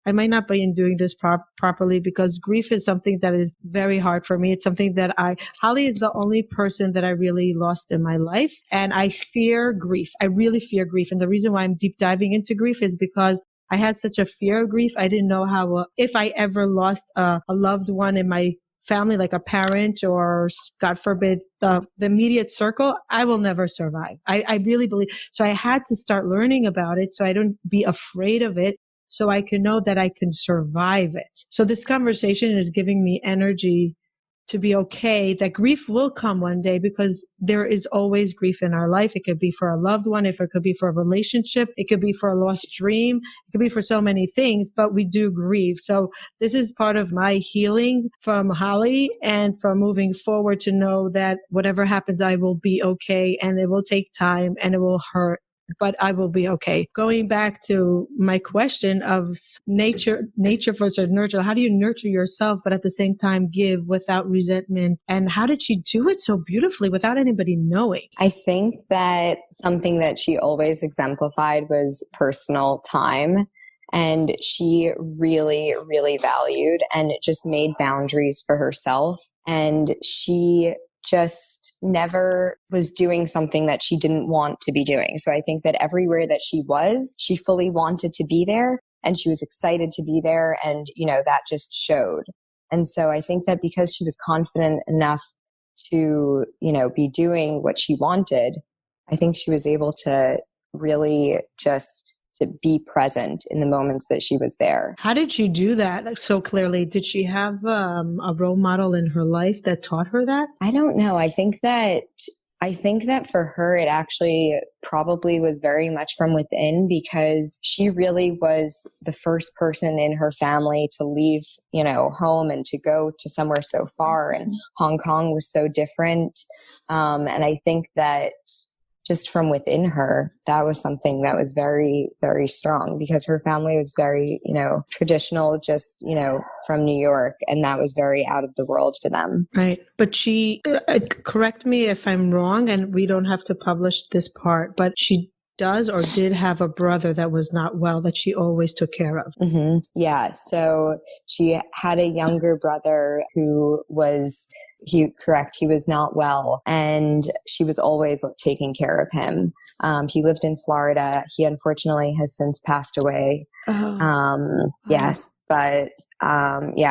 I might not be doing this properly because grief is something that is very hard for me. It's something that Holly is the only person that I really lost in my life, and I fear grief. I really fear grief, and the reason why I'm deep diving into grief is because I had such a fear of grief. I didn't know how if I ever lost a loved one in my family, like a parent or God forbid, the immediate circle, I will never survive. I really believe. So I had to start learning about it so I don't be afraid of it, so I can know that I can survive it. So this conversation is giving me energy to be okay, that grief will come one day because there is always grief in our life. It could be for a loved one. If it could be for a relationship, it could be for a lost dream. It could be for so many things, but we do grieve. So this is part of my healing from Holly and from moving forward to know that whatever happens, I will be okay, and it will take time and it will hurt, but I will be okay. Going back to my question of nature versus nurture, how do you nurture yourself, but at the same time give without resentment? And how did she do it so beautifully without anybody knowing? I think that something that she always exemplified was personal time. And she really, really valued and just made boundaries for herself. And she just never was doing something that she didn't want to be doing. So I think that everywhere that she was, she fully wanted to be there and she was excited to be there. And, that just showed. And so I think that because she was confident enough to, be doing what she wanted, I think she was able to really just to be present in the moments that she was there. How did she do that so clearly? Did she have a role model in her life that taught her that? I don't know. I think that for her, it actually probably was very much from within, because she really was the first person in her family to leave, home and to go to somewhere so far. And Hong Kong was so different. And I think that just from within her, that was something that was very, very strong, because her family was very, traditional, just, from New York. And that was very out of the world for them. Right. But she, correct me if I'm wrong, and we don't have to publish this part, but she does or did have a brother that was not well that she always took care of. Mm-hmm. Yeah. So she had a younger brother who was... He was not well, and she was always taking care of him. He lived in Florida. He unfortunately has since passed away. Yes, but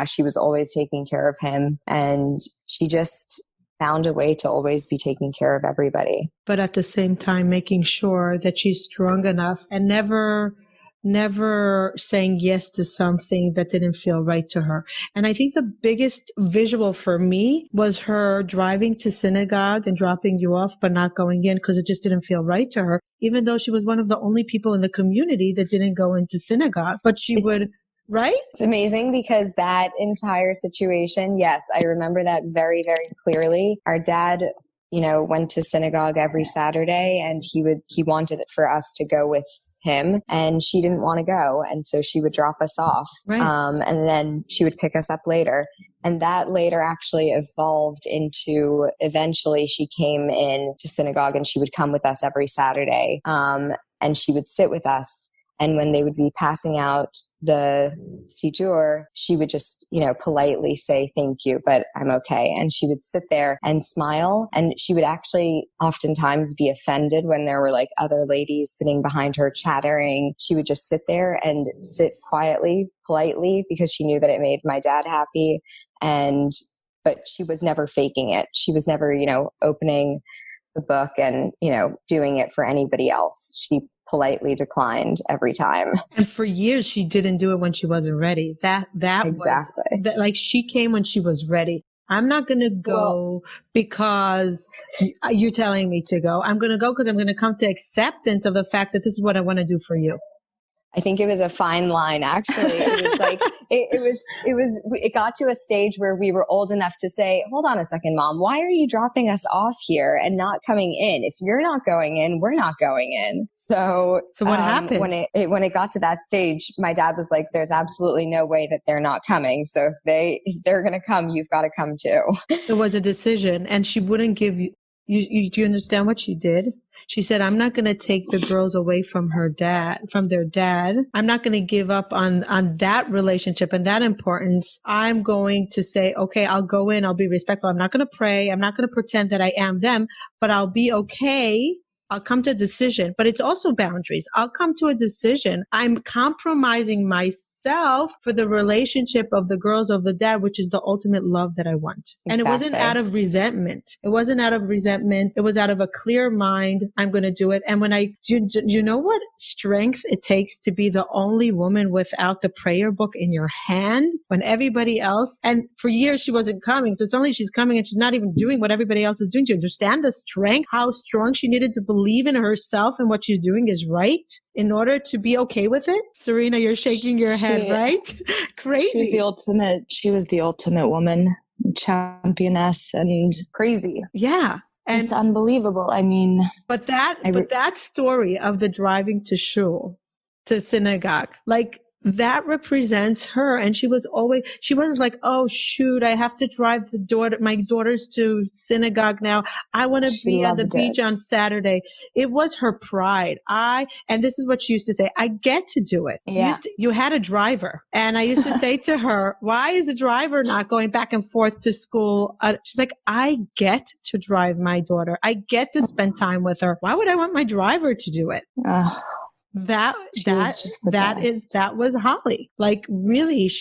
she was always taking care of him, and she just found a way to always be taking care of everybody. But at the same time, making sure that she's strong enough and never saying yes to something that didn't feel right to her. And I think the biggest visual for me was her driving to synagogue and dropping you off, but not going in because it just didn't feel right to her, even though she was one of the only people in the community that didn't go into synagogue. But she would, right? It's amazing because that entire situation, yes, I remember that very, very clearly. Our dad, went to synagogue every Saturday, and he wanted it for us to go with him, and she didn't want to go. And so she would drop us off. Right. And then she would pick us up later. And that later actually evolved into, eventually she came in to synagogue and she would come with us every Saturday. And she would sit with us. And when they would be passing out the Sidur, she would just, politely say, thank you, but I'm okay. And she would sit there and smile. And she would actually oftentimes be offended when there were like other ladies sitting behind her chattering. She would just sit there and sit quietly, politely, because she knew that it made my dad happy. But she was never faking it. She was never, opening the book and, doing it for anybody else. She politely declined every time. And for years, she didn't do it when she wasn't ready. That exactly. was, like she came when she was ready. I'm not going to go because you're telling me to go. I'm going to go because I'm going to come to acceptance of the fact that this is what I want to do for you. I think it was a fine line, actually. It was like, it got to a stage where we were old enough to say, hold on a second, Mom, why are you dropping us off here and not coming in? If you're not going in, we're not going in. So what happened? When it got to that stage, my dad was like, there's absolutely no way that they're not coming. So if they're going to come, you've got to come too. It was a decision, and she wouldn't give you, do you understand what she did? She said, I'm not going to take the girls away from their dad. I'm not going to give up on that relationship and that importance. I'm going to say, okay, I'll go in. I'll be respectful. I'm not going to pray. I'm not going to pretend that I am them, but I'll be okay. I'll come to a decision, but it's also boundaries. I'll come to a decision. I'm compromising myself for the relationship of the girls of the dad, which is the ultimate love that I want. Exactly. And it wasn't out of resentment. It wasn't out of resentment. It was out of a clear mind. I'm going to do it. And when you know what strength it takes to be the only woman without the prayer book in your hand when everybody else, and for years she wasn't coming. So suddenly she's coming and she's not even doing what everybody else is doing. Do you understand the strength, how strong she needed to believe in herself and what she's doing is right in order to be okay with it? Sarina, you're shaking your head, right? Crazy. She was the ultimate woman, championess, and crazy. Yeah. And it's unbelievable. I mean, but that story of the driving to shul, to synagogue, like that represents her. And she wasn't like, oh shoot, I have to drive my daughters to synagogue now. I want to be on the beach on Saturday. It was her pride. And this is what she used to say, I get to do it. Yeah. You had a driver. And I used to say to her, why is the driver not going back and forth to school? She's like, I get to drive my daughter. I get to spend time with her. Why would I want my driver to do it? That was Holly. Like really,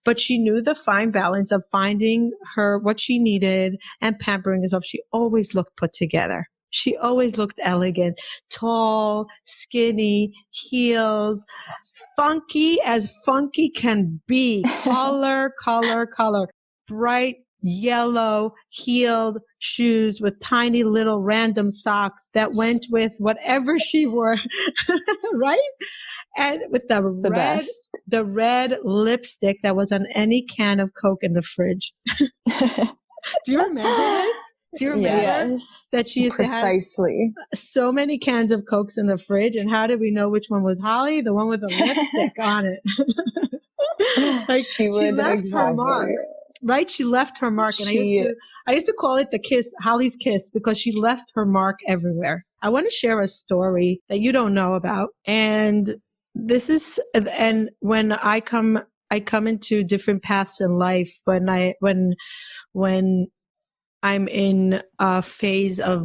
but she knew the fine balance of finding what she needed and pampering herself. She always looked put together. She always looked elegant, tall, skinny, heels, funky as funky can be. Color, bright yellow heeled shoes with tiny little random socks that went with whatever she wore, right? And with the red lipstick that was on any can of Coke in the fridge. Do you remember this? Do you remember that she used to have so many cans of Cokes in the fridge? And how did we know which one was Holly? The one with the lipstick on it. Like she left her mark. Right? She left her mark. And I used to call it Holly's kiss, because she left her mark everywhere. I want to share a story that you don't know about. And when I come into different paths in life, when I'm in a phase of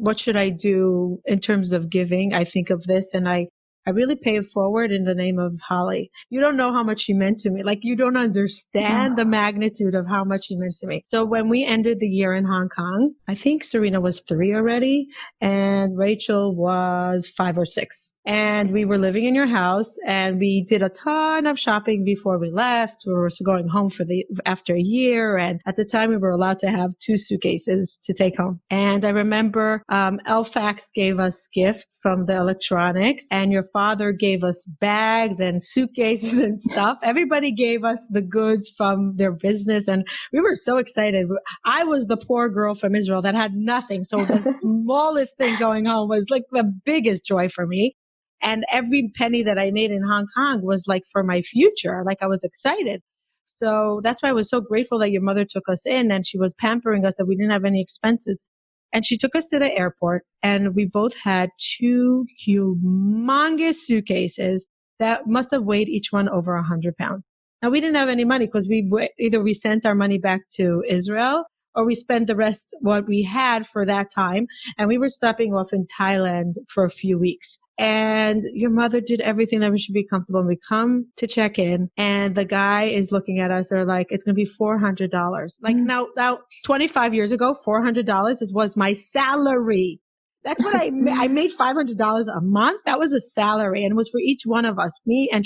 what should I do in terms of giving, I think of this and I really pay it forward in the name of Holly. You don't know how much she meant to me. Like, you don't understand the magnitude of how much she meant to me. So when we ended the year in Hong Kong, I think Sarina was 3 already and Rachel was 5 or 6. And we were living in your house and we did a ton of shopping before we left. We were going home after a year. And at the time we were allowed to have 2 suitcases to take home. And I remember, Elfax gave us gifts from the electronics, and your father gave us bags and suitcases and stuff. Everybody gave us the goods from their business. And we were so excited. I was the poor girl from Israel that had nothing. So the smallest thing going home was like the biggest joy for me. And every penny that I made in Hong Kong was like for my future. Like I was excited. So that's why I was so grateful that your mother took us in and she was pampering us, that we didn't have any expenses. And she took us to the airport and we both had 2 humongous suitcases that must have weighed each one over 100 pounds. Now we didn't have any money because either we sent our money back to Israel or we spent the rest what we had for that time. And we were stopping off in Thailand for a few weeks. And your mother did everything that we should be comfortable. And we come to check in and the guy is looking at us. They're like, it's going to be $400. Like now 25 years ago, $400 was my salary. That's what I made $500 a month. That was a salary. And it was for each one of us, me and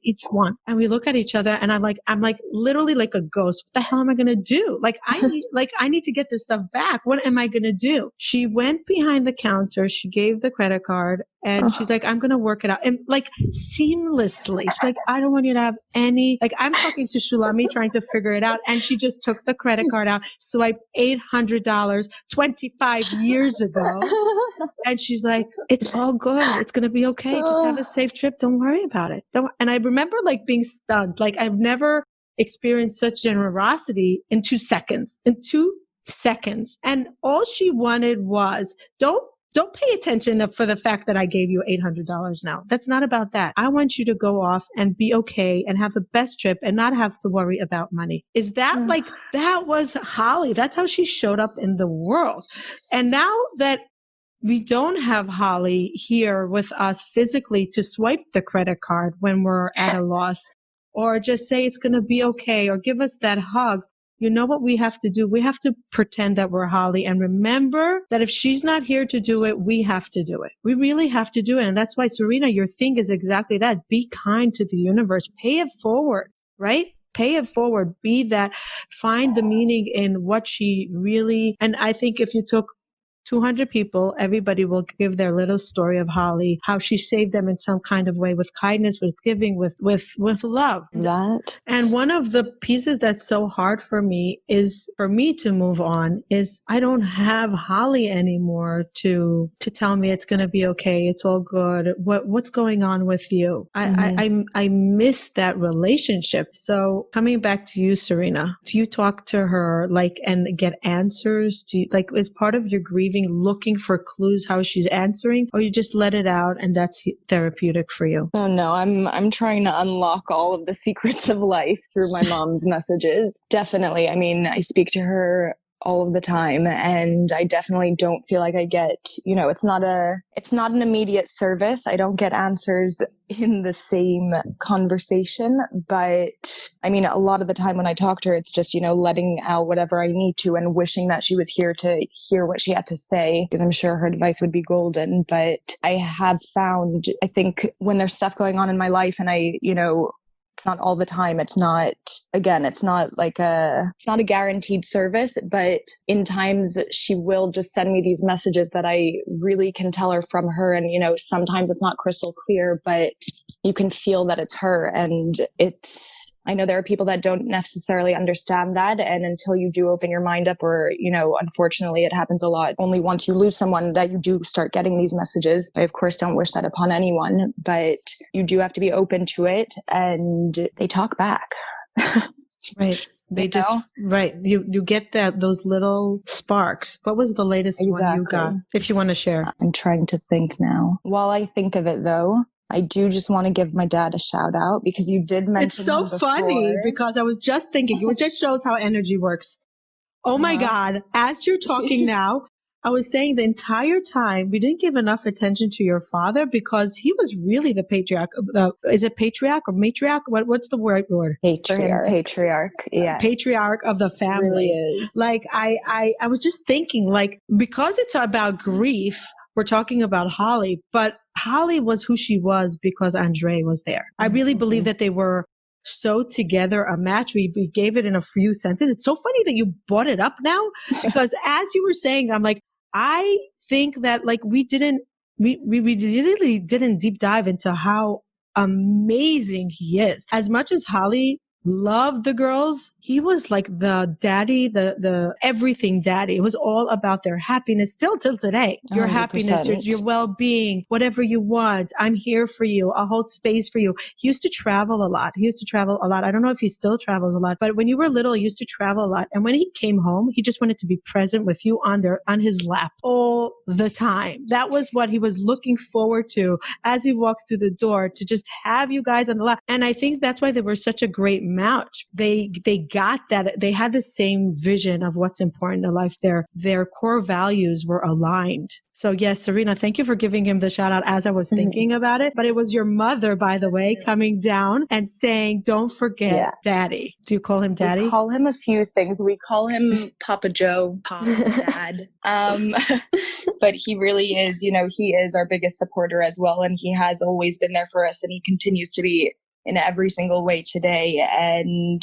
each one. And we look at each other and I'm like literally like a ghost. What the hell am I going to do? I need to get this stuff back. What am I going to do? She went behind the counter. She gave the credit card and she's like, I'm going to work it out. And like seamlessly, she's like, I don't want you to have any, like I'm talking to Shulami trying to figure it out. And she just took the credit card out. So I $800 25 years ago. And she's like, it's all good. It's going to be okay. Just have a safe trip. Don't worry about it. And I remember like being stunned. Like I've never experienced such generosity in 2 seconds. And all she wanted was, don't pay attention for the fact that I gave you $800 now. That's not about that. I want you to go off and be okay and have the best trip and not have to worry about money. Is that that was Holly. That's how she showed up in the world. And now that we don't have Holly here with us physically to swipe the credit card when we're at a loss or just say it's going to be okay or give us that hug. You know what we have to do? We have to pretend that we're Holly and remember that if she's not here to do it, we have to do it. We really have to do it. And that's why, Sarina, your thing is exactly that. Be kind to the universe. Pay it forward, right? Pay it forward. Be that. Find the meaning in what she really, and I think if you took 200 people, everybody will give their little story of Holly, how she saved them in some kind of way with kindness, with giving, with love. That. And one of the pieces that's so hard for me is for me to move on is I don't have Holly anymore to tell me it's going to be okay. It's all good. What's going on with you? I miss that relationship. So coming back to you, Sarina, do you talk to her and get answers? Do you is part of your grieving looking for clues how she's answering, or you just let it out and that's therapeutic for you? Oh no, I'm trying to unlock all of the secrets of life through my mom's messages. Definitely. I mean, I speak to her all of the time and I definitely don't feel like I get, it's not an immediate service. I don't get answers in the same conversation, but I mean, a lot of the time when I talk to her, it's just, letting out whatever I need to and wishing that she was here to hear what she had to say, because I'm sure her advice would be golden. But I have found, I think when there's stuff going on in my life and it's not all the time. It's not a guaranteed service, but in times she will just send me these messages that I really can tell are from her. And, sometimes it's not crystal clear, but you can feel that it's her. And I know there are people that don't necessarily understand that. And until you do open your mind up or, unfortunately it happens a lot. Only once you lose someone that you do start getting these messages. I of course don't wish that upon anyone, but you do have to be open to it and they talk back. Right. Right. You get those little sparks. What was the latest one you got? If you want to share. I'm trying to think now. While I think of it though, I do just want to give my dad a shout out because you did mention it's so funny because I was just thinking, it just shows how energy works. Oh my God. As you're talking now, I was saying the entire time we didn't give enough attention to your father because he was really the patriarch. Is it patriarch or matriarch? What's the word? Patriarch. Yeah. Patriarch of the family. It really is. I was just thinking because it's about grief, we're talking about Holly, but Holly was who she was because Andre was there. I really believe that they were so together a match. We gave it in a few sentences. It's so funny that you brought it up now because as you were saying, I'm like, I think that we really didn't deep dive into how amazing he is. As much as Holly loved the girls. He was like the daddy, the everything daddy. It was all about their happiness still till today. Your happiness, 100%. your well-being, whatever you want. I'm here for you. I'll hold space for you. He used to travel a lot. I don't know if he still travels a lot, but when you were little, he used to travel a lot. And when he came home, he just wanted to be present with you on his lap all the time. That was what he was looking forward to as he walked through the door, to just have you guys on the lap. And I think that's why they were such a great match. They got that. They had the same vision of what's important in life. Their core values were aligned. So yes, Sarina, thank you for giving him the shout out as I was thinking about it. But it was your mother, by the way, coming down and saying, don't forget daddy. Do you call him daddy? We call him a few things. We call him Papa Joe, Pop, Dad. But he really is, he is our biggest supporter as well. And he has always been there for us, and he continues to be in every single way today. And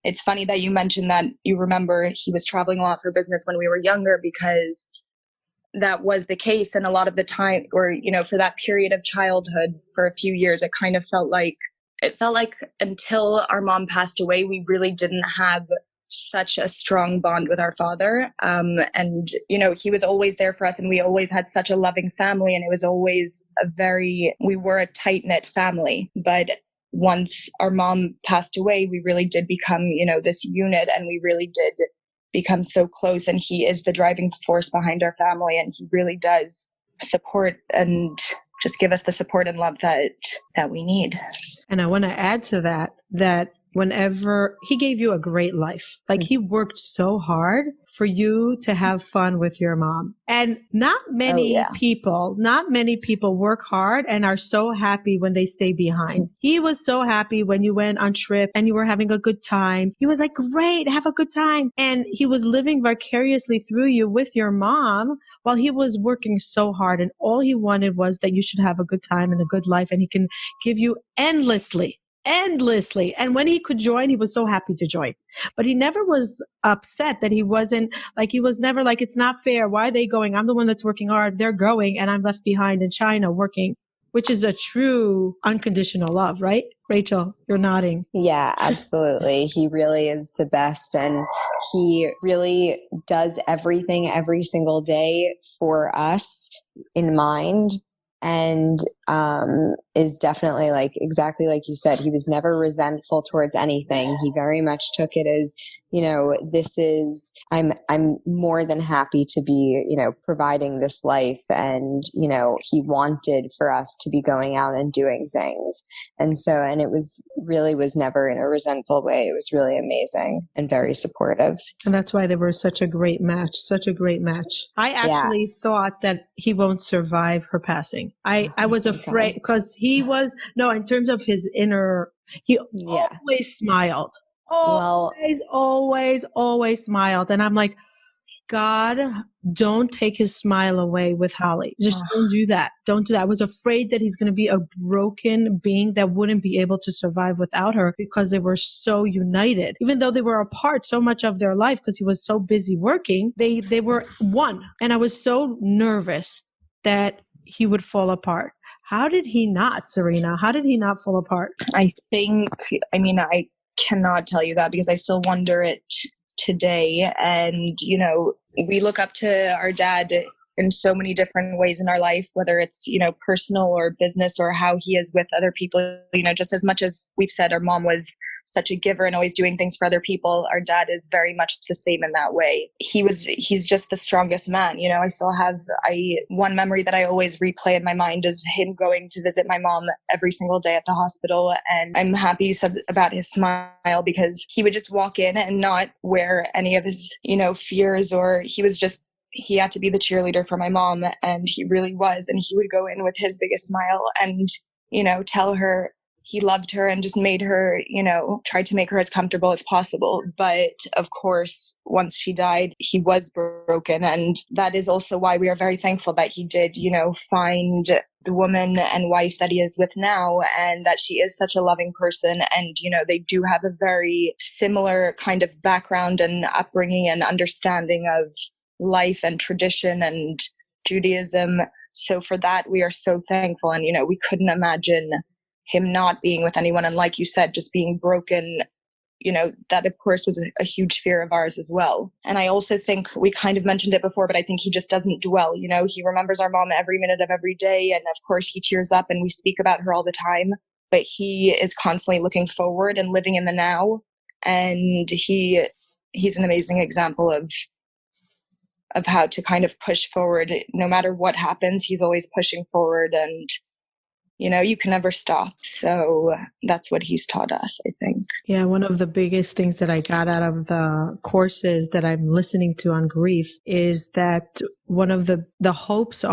it's funny that you mentioned that you remember he was traveling a lot for business when we were younger, because that was the case. And a lot of the time, or, for that period of childhood, for a few years, it kind of felt like until our mom passed away, we really didn't have such a strong bond with our father. And, he was always there for us, and we always had such a loving family. And it was always we were a tight knit family. But once our mom passed away, we really did become, this unit, and we really did become so close. And he is the driving force behind our family, and he really does support and just give us the support and love that we need. And I want to add to that whenever he gave you a great life, like he worked so hard for you to have fun with your mom. And not many people work hard and are so happy when they stay behind. He was so happy when you went on trip and you were having a good time. He was like, great, have a good time. And he was living vicariously through you with your mom while he was working so hard. And all he wanted was that you should have a good time and a good life. And he can give you endlessly. And when he could join, he was so happy to join. But he never was upset that he was never like, it's not fair. Why are they going? I'm the one that's working hard. They're going and I'm left behind in China working, which is a true unconditional love, right? Rachel, you're nodding. Yeah, absolutely. He really is the best. And he really does everything every single day for us in mind. And is definitely exactly like you said, he was never resentful towards anything. He very much took it as, I'm more than happy to be, providing this life. And, he wanted for us to be going out and doing things. And it was never in a resentful way. It was really amazing and very supportive. And that's why they were such a great match. I actually thought that he won't survive her passing. I was afraid because in terms of his inner, he always smiled. Always smiled. And I'm like, God, don't take his smile away with Holly. Just don't do that. Don't do that. I was afraid that he's going to be a broken being that wouldn't be able to survive without her, because they were so united. Even though they were apart so much of their life because he was so busy working, they were one. And I was so nervous that he would fall apart. How did he not, Sarina? How did he not fall apart? I cannot tell you that, because I still wonder it today. And, we look up to our dad in so many different ways in our life, whether it's, personal or business, or how he is with other people. Just as much as we've said our mom was such a giver and always doing things for other people, our dad is very much the same in that way. He's just the strongest man. I still have one memory that I always replay in my mind is him going to visit my mom every single day at the hospital. And I'm happy you said about his smile, because he would just walk in and not wear any of his, fears, or he had to be the cheerleader for my mom, and he really was. And he would go in with his biggest smile and, tell her he loved her and just made her, tried to make her as comfortable as possible. But of course, once she died, he was broken. And that is also why we are very thankful that he did, find the woman and wife that he is with now, and that she is such a loving person. And, they do have a very similar kind of background and upbringing and understanding of life and tradition and Judaism. So for that, we are so thankful. And, we couldn't imagine him not being with anyone. And like you said, just being broken that of course was a huge fear of ours as well. And I also think we kind of mentioned it before, but I think he just doesn't dwell. He remembers our mom every minute of every day. And of course he tears up and we speak about her all the time, but he is constantly looking forward and living in the now. And he's an amazing example of how to kind of push forward. No matter what happens, he's always pushing forward, and you can never stop. So that's what he's taught us, I think. Yeah, one of the biggest things that I got out of the courses that I'm listening to on grief is that one of the hopes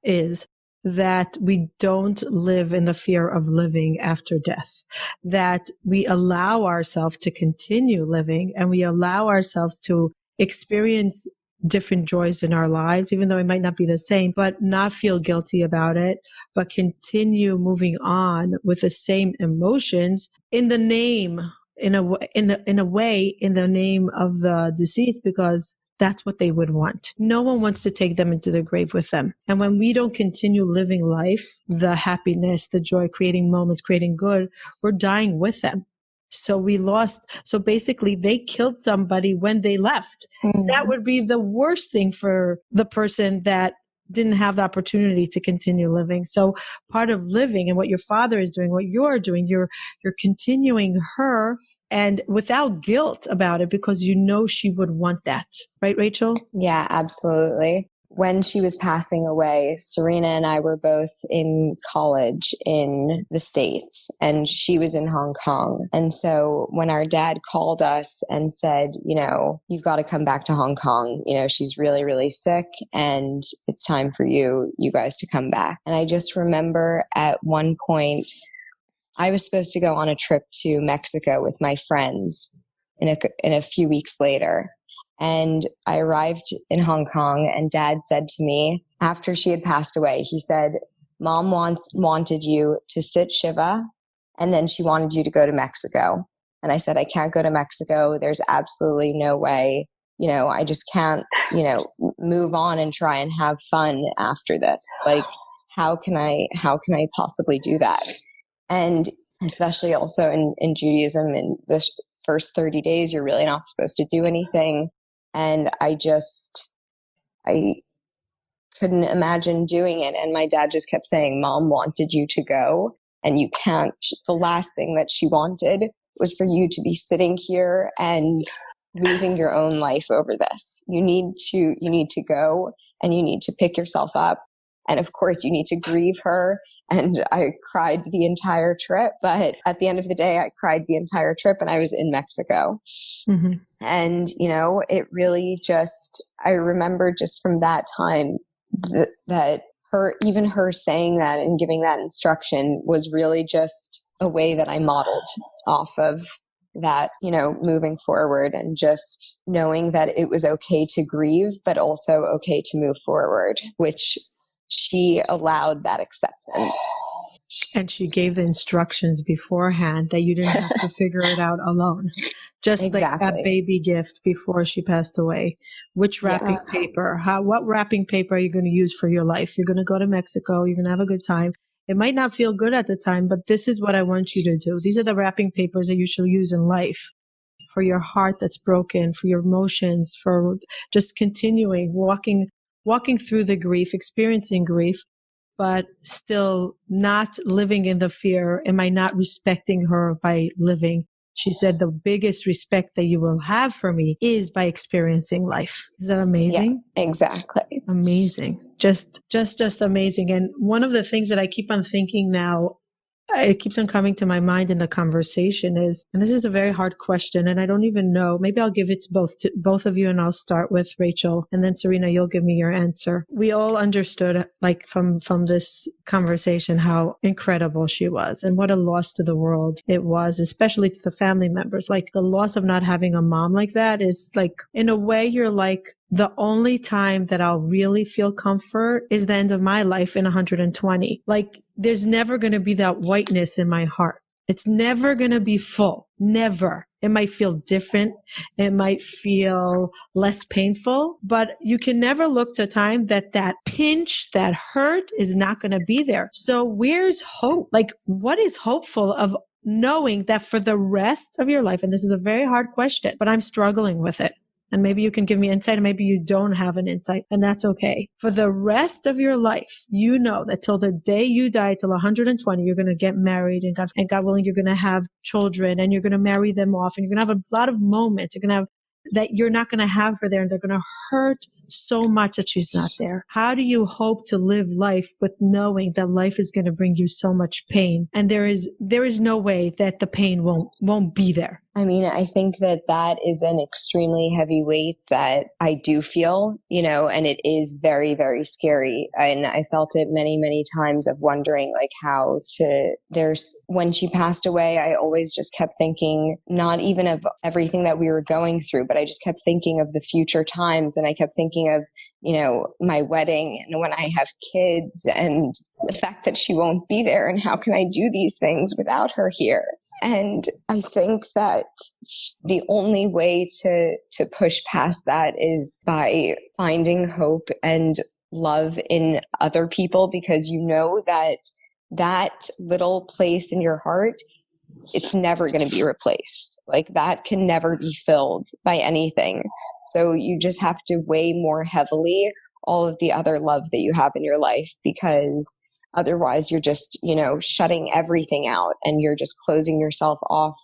is that we don't live in the fear of living after death, that we allow ourselves to continue living and we allow ourselves to experience different joys in our lives, even though it might not be the same, but not feel guilty about it, but continue moving on with the same emotions in the name, in a way, in the name of the deceased, because that's what they would want. No one wants to take them into the grave with them. And when we don't continue living life, the happiness, the joy, creating moments, creating good, we're dying with them. So basically they killed somebody when they left. Mm-hmm. That would be the worst thing for the person that didn't have the opportunity to continue living. So part of living and what your father is doing, what you're doing, you're continuing her, and without guilt about it, because she would want that. Right, Rachel? Yeah, absolutely. When she was passing away, Sarina and I were both in college in the States, and she was in Hong Kong. And so when our dad called us and said, you've got to come back to Hong Kong, she's really, really sick and it's time for you guys to come back. And I just remember at one point, I was supposed to go on a trip to Mexico with my friends in a few weeks later. And I arrived in Hong Kong, and Dad said to me, after she had passed away, he said, Mom wanted you to sit Shiva, and then she wanted you to go to Mexico. And I said, I can't go to Mexico. There's absolutely no way. I just can't, move on and try and have fun after this. Like, how can I possibly do that? And especially also in Judaism, in the first 30 days, you're really not supposed to do anything. And I couldn't imagine doing it. And my dad just kept saying, Mom wanted you to go, and you can't. The last thing that she wanted was for you to be sitting here and losing your own life over this. You need to go, and you need to pick yourself up. And of course you need to grieve her. And I cried the entire trip, but at the end of the day, I cried the entire trip, and I was in Mexico. Mm-hmm. And, it really I remember just from that time that her saying that and giving that instruction was really just a way that I modeled off of that, moving forward, and just knowing that it was okay to grieve, but also okay to move forward, which she allowed that acceptance. And she gave the instructions beforehand that you didn't have to figure it out alone. Just exactly. Like that baby gift before she passed away. Which wrapping paper? What wrapping paper are you going to use for your life? You're going to go to Mexico. You're going to have a good time. It might not feel good at the time, but this is what I want you to do. These are the wrapping papers that you should use in life for your heart that's broken, for your emotions, for just continuing walking through the grief, experiencing grief, but still not living in the fear. Am I not respecting her by living? She said, the biggest respect that you will have for me is by experiencing life. Is that amazing? Yeah, exactly. Amazing. Just amazing. And one of the things that I keep on thinking now, it keeps on coming to my mind in the conversation is, and this is a very hard question, and I don't even know, maybe I'll give it to both of you, and I'll start with Rachel, and then Sarina, you'll give me your answer. We all understood, like from this conversation, how incredible she was and what a loss to the world it was, especially to the family members. Like, the loss of not having a mom like that is like, in a way, you're like, the only time that I'll really feel comfort is the end of my life in 120. Like, there's never going to be that whiteness in my heart. It's never going to be full. Never. It might feel different. It might feel less painful, but you can never look to a time that pinch, that hurt is not going to be there. So where's hope? Like, what is hopeful of knowing that for the rest of your life, and this is a very hard question, but I'm struggling with it. And maybe you can give me insight, and maybe you don't have an insight, and that's okay. For the rest of your life, you know that till the day you die, till 120, you're going to get married, and God willing, you're going to have children, and you're going to marry them off, and you're going to have a lot of moments. You're going to have that you're not going to have her there, and they're going to hurt so much that she's not there. How do you hope to live life with knowing that life is going to bring you so much pain, and there is no way that the pain won't be there? I mean, I think that is an extremely heavy weight that I do feel, and it is very, very scary. And I felt it many, many times of wondering when she passed away, I always just kept thinking, not even of everything that we were going through, but I just kept thinking of the future times. And I kept thinking of, my wedding and when I have kids and the fact that she won't be there, and how can I do these things without her here? And I think that the only way to push past that is by finding hope and love in other people, because that little place in your heart, it's never going to be replaced. Like, that can never be filled by anything. So you just have to weigh more heavily all of the other love that you have in your life, because otherwise you're just, shutting everything out, and you're just closing yourself off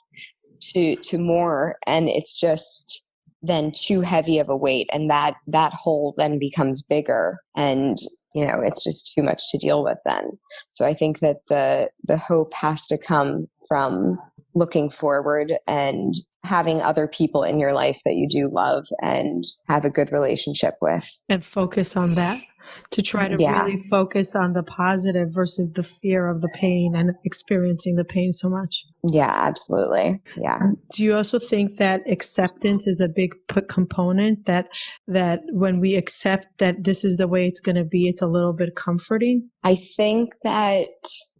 to more. And it's just then too heavy of a weight. And that hole then becomes bigger, and, it's just too much to deal with then. So I think that the hope has to come from looking forward and having other people in your life that you do love and have a good relationship with. And focus on that. To try to really focus on the positive versus the fear of the pain and experiencing the pain so much. Yeah, absolutely. Yeah. Do you also think that acceptance is a big component, that when we accept that this is the way it's going to be, it's a little bit comforting? I think that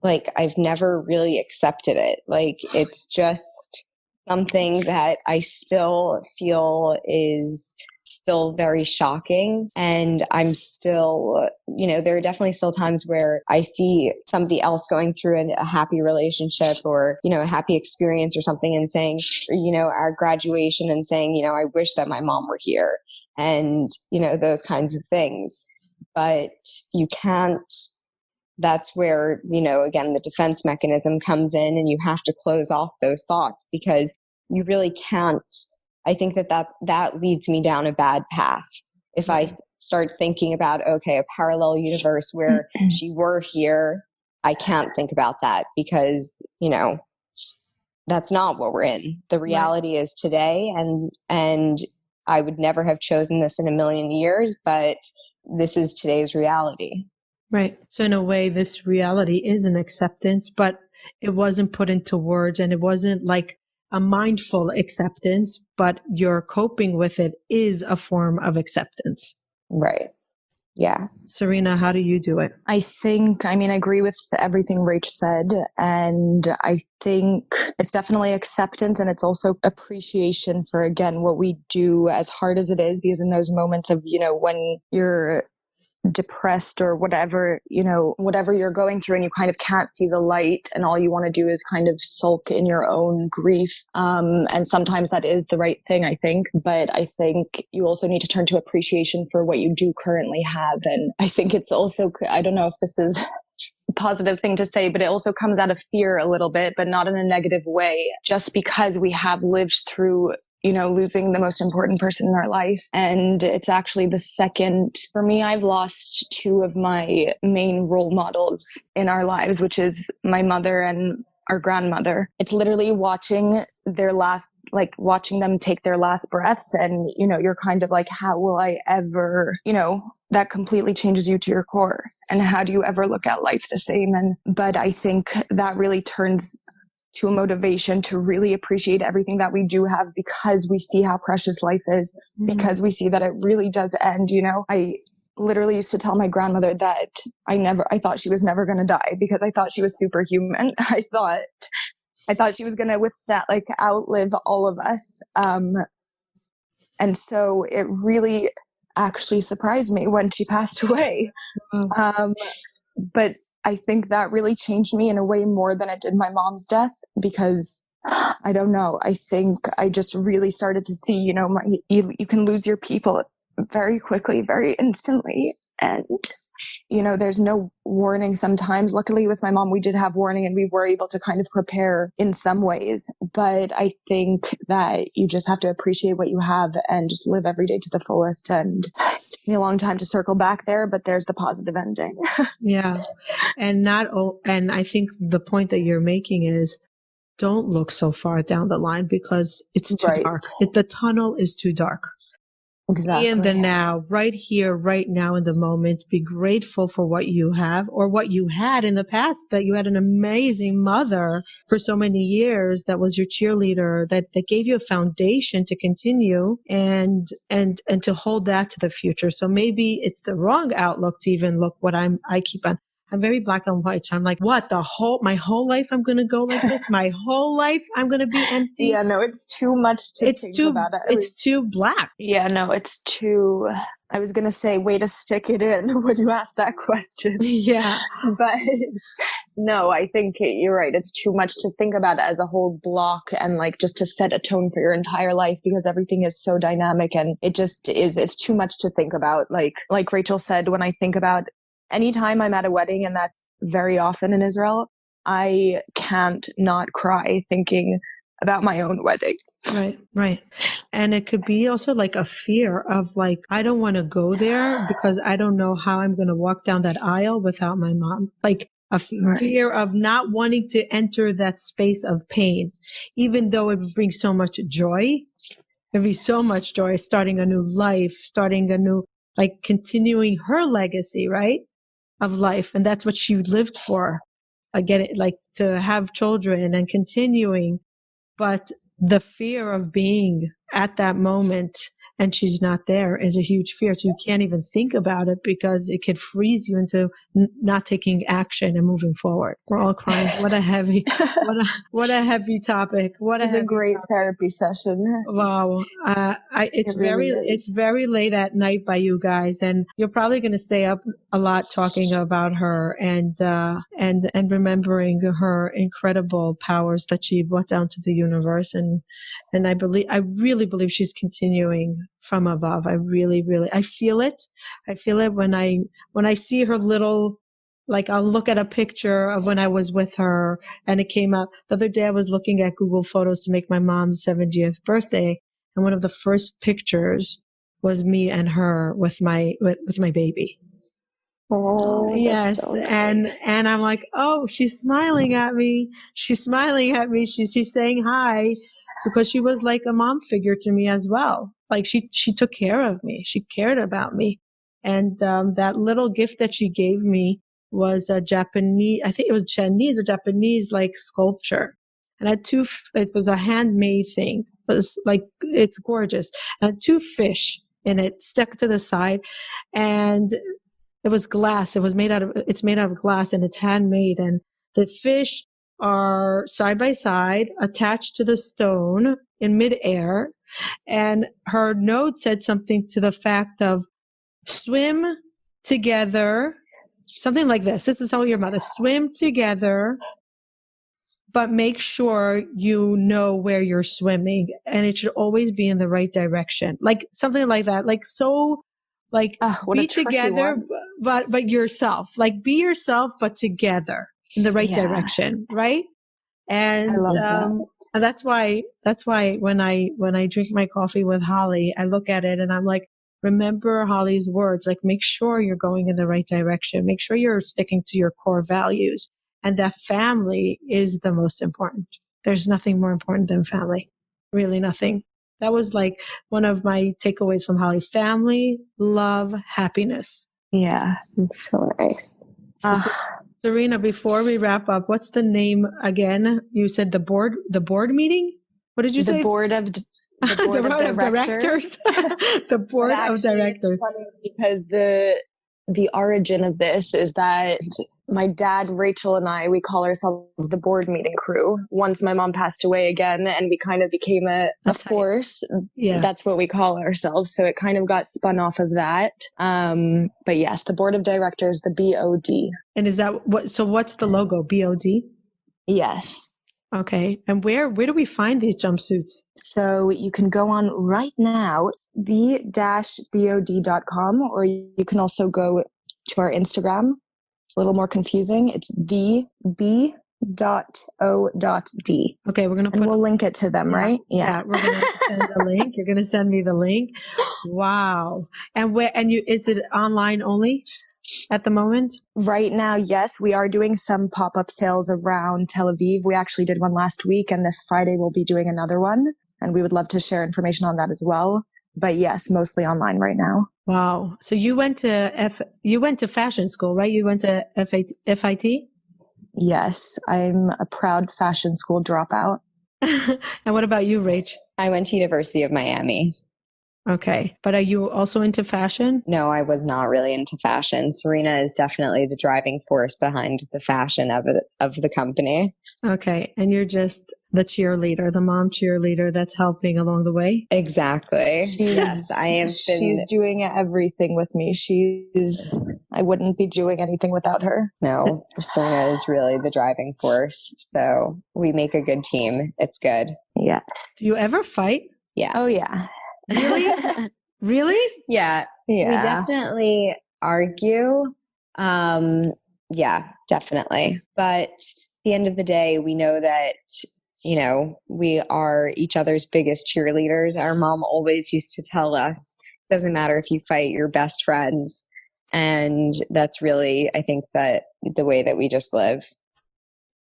I've never really accepted it. It's just something that I still feel is still very shocking. And I'm still, there are definitely still times where I see somebody else going through a happy relationship or, a happy experience or something, and saying, our graduation, and saying, I wish that my mom were here, and, those kinds of things. But you can't, that's where, again, the defense mechanism comes in, and you have to close off those thoughts, because you really can't. I think that leads me down a bad path. If I start thinking about, okay, a parallel universe where she were here, I can't think about that, because, that's not what we're in. The reality is today, and I would never have chosen this in a million years, but this is today's reality. Right. So in a way, this reality is an acceptance, but it wasn't put into words, and it wasn't like a mindful acceptance, but your coping with it is a form of acceptance. Right. Yeah. Sarina, how do you do it? I agree with everything Rach said. And I think it's definitely acceptance, and it's also appreciation for, again, what we do, as hard as it is, because in those moments of, when you're depressed or whatever you're going through, and you kind of can't see the light, and all you want to do is kind of sulk in your own grief. And sometimes that is the right thing, I think. But I think you also need to turn to appreciation for what you do currently have. And I think it's also, I don't know if this is a positive thing to say, but it also comes out of fear a little bit, but not in a negative way, just because we have lived through losing the most important person in our life. And it's actually the second, for me, I've lost two of my main role models in our lives, which is my mother and our grandmother. It's literally watching them take their last breaths. And, you're kind of like, how will I ever, that completely changes you to your core. And how do you ever look at life the same? But I think that really turns to a motivation to really appreciate everything that we do have, because we see how precious life is, because we see that it really does end. I literally used to tell my grandmother that I thought she was never going to die, because I thought she was superhuman. I thought she was going to outlive all of us. And so it really actually surprised me when she passed away. But I think that really changed me in a way more than it did my mom's death, because I don't know. I think I just really started to see, you can lose your people very quickly, very instantly. And, there's no warning sometimes. Luckily with my mom, we did have warning and we were able to kind of prepare in some ways. But I think that you just have to appreciate what you have and just live every day to the fullest. And it took me a long time to circle back there, but there's the positive ending. Yeah. And I think the point that you're making is, don't look so far down the line because it's too dark. The tunnel is too dark. Exactly. Be in the now, right here, right now in the moment. Be grateful for what you have or what you had in the past, that you had an amazing mother for so many years that was your cheerleader, that gave you a foundation to continue and to hold that to the future. So maybe it's the wrong outlook to even look what I'm very black and white. So I'm like, what, my whole life I'm going to go like this? My whole life I'm going to be empty? Yeah, no, it's too much to think about it. It's too black. Yeah, no, it's too, I was going to say, way to stick it in when you asked that question. Yeah. But no, I think you're right. It's too much to think about as a whole block and like just to set a tone for your entire life, because everything is so dynamic and it's too much to think about. Like Rachel said, when I think about anytime I'm at a wedding, and that's very often in Israel, I can't not cry thinking about my own wedding. Right. And it could be also like a fear of like, I don't want to go there because I don't know how I'm going to walk down that aisle without my mom. Like a fear of not wanting to enter that space of pain, even though it would bring so much joy. There'd be so much joy, starting a new life, like continuing her legacy, right? Of life. And that's what she lived for. Again, like to have children and continuing. But the fear of being at that moment and she's not there is a huge fear. So you can't even think about it because it could freeze you into not taking action and moving forward. We're all crying. What a heavy topic. It's a great therapy session. Wow. It's very late at night by you guys, and you're probably going to stay up a lot talking about her and remembering her incredible powers that she brought down to the universe. And I really believe she's continuing from above. I feel it. I feel it when I see her little, like I'll look at a picture of when I was with her and it came up. The other day I was looking at Google Photos to make my mom's 70th birthday. And one of the first pictures was me and her with my baby. Oh, yes. So nice. And I'm like, oh, she's smiling at me. She's saying hi, because she was like a mom figure to me as well. Like she took care of me. She cared about me. And that little gift that she gave me was a Japanese, I think it was Chinese or Japanese like sculpture. And it was a handmade thing. It was like, it's gorgeous. And 2 fish in it stuck to the side. And it was glass. It's made out of glass and it's handmade. And the fish are side by side attached to the stone in midair. And her note said something to the fact of swim together, something like this. This is how your mother swim together, but make sure you know where you're swimming and it should always be in the right direction. Like something like that. Like, so like be together, but yourself, like be yourself, but together in the right direction. Right. And, and that's why when I drink my coffee with Holly, I look at it and I'm like, remember Holly's words, like make sure you're going in the right direction. Make sure you're sticking to your core values, and that family is the most important. There's nothing more important than family. Really nothing. That was like one of my takeaways from Holly. Family, love, happiness. Yeah. It's so nice. Sarina, before we wrap up, what's the name again? You said the board meeting? What did you say? The board of directors. The board of directors. It's funny because the origin of this is that my dad, Rachel, and I, we call ourselves the board meeting crew. Once my mom passed away again and we kind of became a force, that's what we call ourselves. So it kind of got spun off of that. But yes, the board of directors, the BOD. And is that what, so what's the logo, BOD? Yes. Okay. And where do we find these jumpsuits? So you can go on right now, the-bod.com, or you can also go to our Instagram. It's a little more confusing. It's the.b.o.d. Okay, we're going to we'll link it to them, right? Yeah, we're going to send the link. You're going to send me the link. Wow. And is it online only at the moment? Right now, yes, we are doing some pop-up sales around Tel Aviv. We actually did one last week, and this Friday we'll be doing another one, and we would love to share information on that as well. But yes, mostly online right now. Wow. So you went to fashion school, right? You went to FIT? Yes, I'm a proud fashion school dropout. And what about you, Rach? I went to University of Miami. Okay. But are you also into fashion? No, I was not really into fashion. Sarina is definitely the driving force behind the fashion of the company. Okay. And you're just the cheerleader, the mom cheerleader that's helping along the way? Exactly. Yes, I am. She's doing everything with me. I wouldn't be doing anything without her. No, Sarina is really the driving force. So we make a good team. It's good. Yes. Do you ever fight? Yeah. Oh, yeah. Really? Really? Yeah. We definitely argue. Yeah, definitely. But at the end of the day, we know that, we are each other's biggest cheerleaders. Our mom always used to tell us, it doesn't matter if you fight, you're best friends. And that's really, I think, that the way that we just live.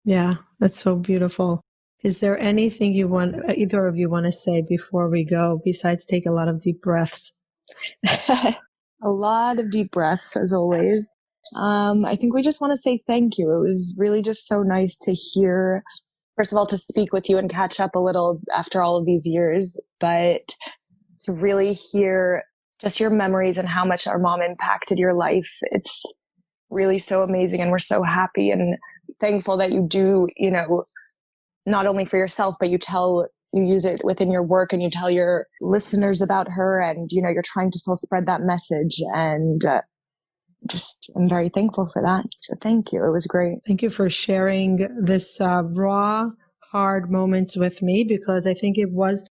Yeah, that's so beautiful. Is there anything either of you want to say before we go, besides take a lot of deep breaths? A lot of deep breaths, as always. I think we just want to say thank you. It was really just so nice to hear, first of all, to speak with you and catch up a little after all of these years, but to really hear just your memories and how much our mom impacted your life. It's really so amazing, and we're so happy and thankful that you do, not only for yourself, but you use it within your work and you tell your listeners about her, and, you're trying to still spread that message, and I'm very thankful for that. So thank you. It was great. Thank you for sharing this raw, hard moments with me, because I think it was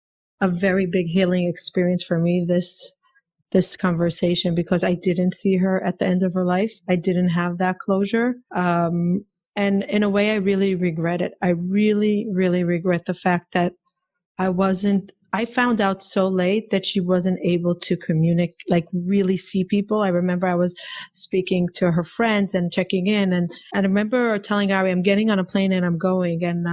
a very big healing experience for me, this conversation, because I didn't see her at the end of her life. I didn't have that closure. And in a way, I really regret it. I really, really regret the fact that I found out so late that she wasn't able to communicate, like really see people. I remember I was speaking to her friends and checking in. And I remember her telling Ari, I'm getting on a plane and I'm going. And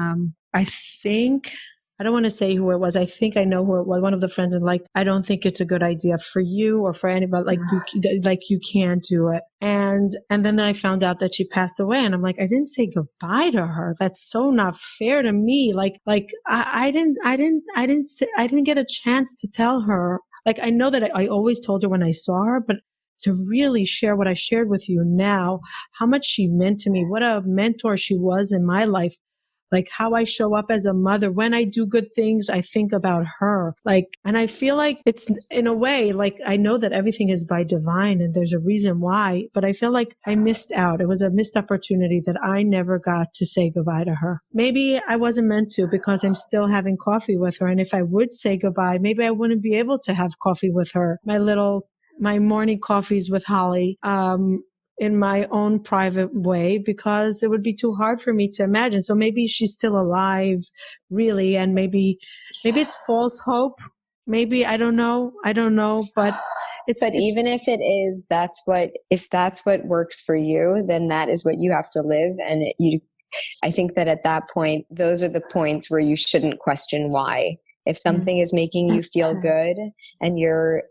I don't want to say who it was. I think I know who it was. One of the friends, and I don't think it's a good idea for you or for anybody. You can't do it. And then I found out that she passed away, and I'm like, I didn't say goodbye to her. That's so not fair to me. I didn't get a chance to tell her. I know that I always told her when I saw her, but to really share what I shared with you now, how much she meant to me, what a mentor she was in my life. How I show up as a mother. When I do good things, I think about her. And I feel like it's, in a way, I know that everything is by divine and there's a reason why, but I feel like I missed out. It was a missed opportunity that I never got to say goodbye to her. Maybe I wasn't meant to, because I'm still having coffee with her. And if I would say goodbye, maybe I wouldn't be able to have coffee with her. My morning coffees with Holly, in my own private way, because it would be too hard for me to imagine. So maybe she's still alive, really, and maybe it's false hope. Maybe I don't know, but even if it is, if that's what works for you, then that is what you have to live. And I think that at that point, those are the points where you shouldn't question why. If something is making you feel good and you're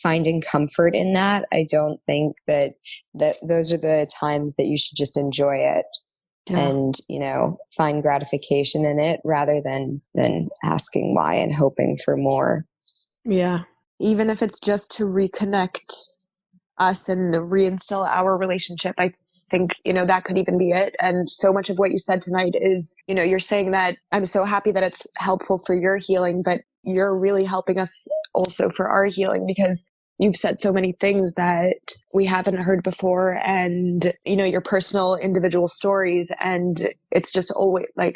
finding comfort in that, I don't think that those are the times that you should just enjoy it and, find gratification in it rather than asking why and hoping for more. Yeah. Even if it's just to reconnect us and reinstill our relationship. I think, that could even be it. And so much of what you said tonight is, you're saying that I'm so happy that it's helpful for your healing, but you're really helping us also for our healing, because you've said so many things that we haven't heard before, and, your personal individual stories. And it's just always like,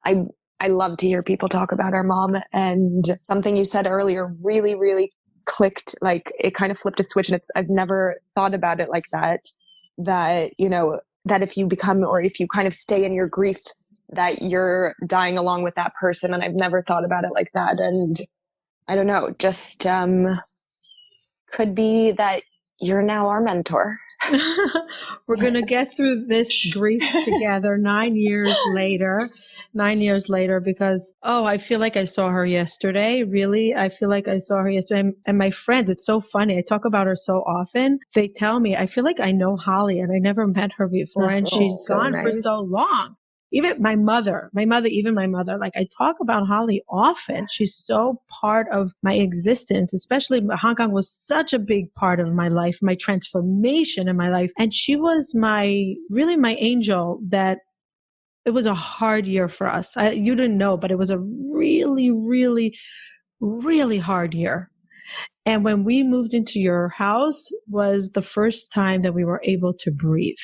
I love to hear people talk about our mom. And something you said earlier really, really clicked. Like, it kind of flipped a switch, and I've never thought about it like that, that if you become, or if you kind of stay in your grief, that you're dying along with that person. And I've never thought about it like that. And I don't know, just could be that you're now our mentor. We're going to get through this grief together 9 years later, because, I feel like I saw her yesterday. Really, I feel like I saw her yesterday. And my friends, it's so funny. I talk about her so often. They tell me, I feel like I know Holly and I never met her before. And she's so gone for nice. so long. Even my mother, like I talk about Holly often. She's so part of my existence, especially Hong Kong was such a big part of my life, my transformation in my life. And she was my angel. That it was a hard year for us. You didn't know, but it was a really, really, really hard year. And when we moved into your house was the first time that we were able to breathe.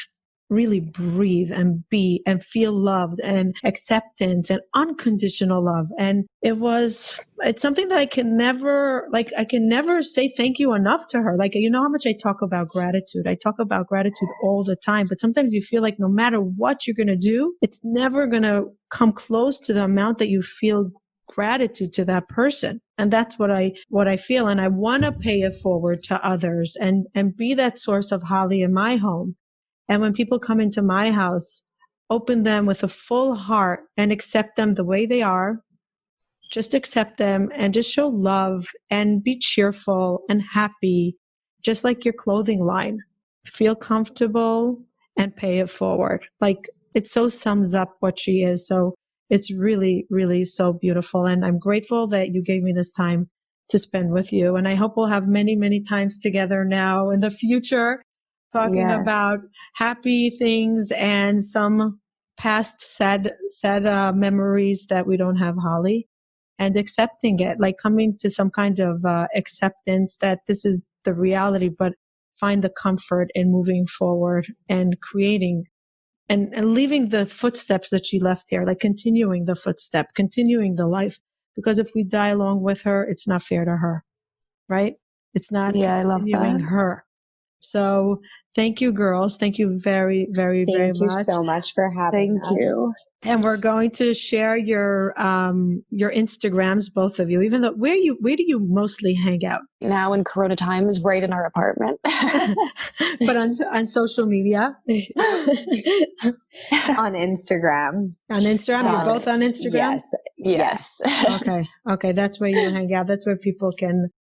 Really breathe and be and feel loved and acceptance and unconditional love. And it's something that I can never say thank you enough to her. Like, you know how much I talk about gratitude. I talk about gratitude all the time, but sometimes you feel like no matter what you're going to do, it's never going to come close to the amount that you feel gratitude to that person. And that's what I feel. And I want to pay it forward to others and be that source of Holly in my home. And when people come into my house, open them with a full heart and accept them the way they are. Just accept them and just show love and be cheerful and happy, just like your clothing line. Feel comfortable and pay it forward. Like, it so sums up what she is. So it's really, really so beautiful. And I'm grateful that you gave me this time to spend with you. And I hope we'll have many, many times together now in the future, talking about happy things and some past sad memories that we don't have, Holly, and accepting it, like coming to some kind of acceptance that this is the reality, but find the comfort in moving forward and creating and leaving the footsteps that she left here, like continuing the footstep, continuing the life. Because if we die along with her, it's not fair to her, right? It's not continuing her. So thank you, girls. Thank you very, very, very much. Thank you so much for having us. Thank you. And we're going to share your Instagrams, both of you. Even though where do you mostly hang out? Now in Corona times, right in our apartment. But on social media, on Instagram. On Instagram, you're both on Instagram. Yes. Okay. That's where you hang out. That's where people can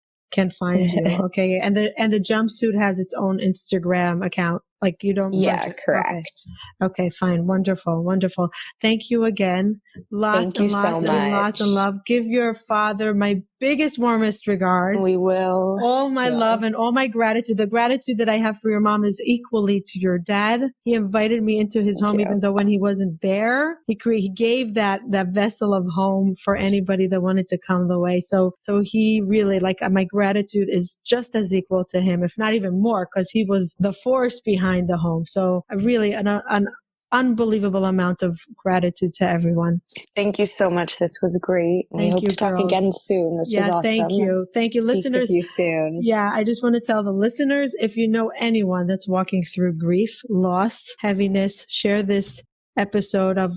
find you. Okay. And the jumpsuit has its own Instagram account. Like, you don't. Yeah, correct. Okay, fine. Wonderful. Thank you again. Lots and love. Give your father my biggest, warmest regards. We will. All my love and all my gratitude. The gratitude that I have for your mom is equally to your dad. He invited me into his home, even though when he wasn't there, he gave that vessel of home for anybody that wanted to come the way. So he really, like, my gratitude is just as equal to him, if not even more, because he was the force behind the home. So really an unbelievable amount of gratitude to everyone. Thank you so much. This was great. I hope to talk again soon. This was awesome. Thank you, listeners. Speak with you soon. Yeah, I just want to tell the listeners, if you know anyone that's walking through grief, loss, heaviness, share this episode of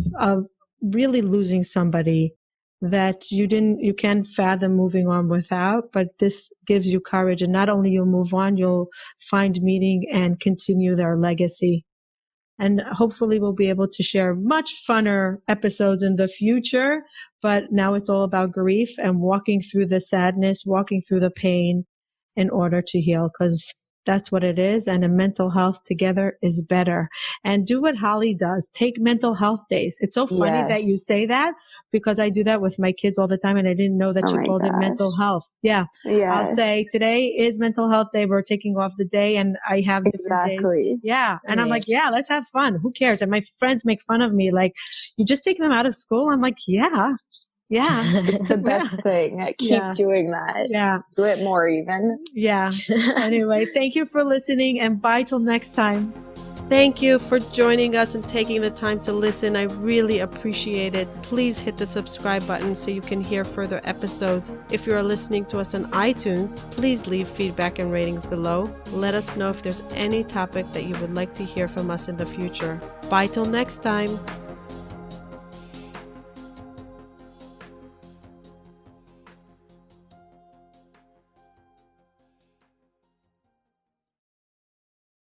really losing somebody that you can't fathom moving on without, but this gives you courage. And not only you'll move on, you'll find meaning and continue their legacy. And hopefully we'll be able to share much funner episodes in the future. But now it's all about grief and walking through the sadness, walking through the pain in order to heal. Because That's what it is. And a mental health together is better. And do what Holly does. Take mental health days. It's so funny that you say that because I do that with my kids all the time. And I didn't know that Oh she my called it mental gosh. health. Yeah. I'll say Yes. today is mental health day. We're taking off the day and I have different days. Exactly. Yeah. And I'm like, yeah, let's have fun. Who cares? And my friends make fun of me. Like, you just take them out of school. I'm like, yeah. Yeah. It's the best thing. Keep doing that. Yeah. Do it more even. Yeah. Anyway, thank you for listening and bye till next time. Thank you for joining us and taking the time to listen. I really appreciate it. Please hit the subscribe button so you can hear further episodes. If you are listening to us on iTunes, please leave feedback and ratings below. Let us know if there's any topic that you would like to hear from us in the future. Bye till next time.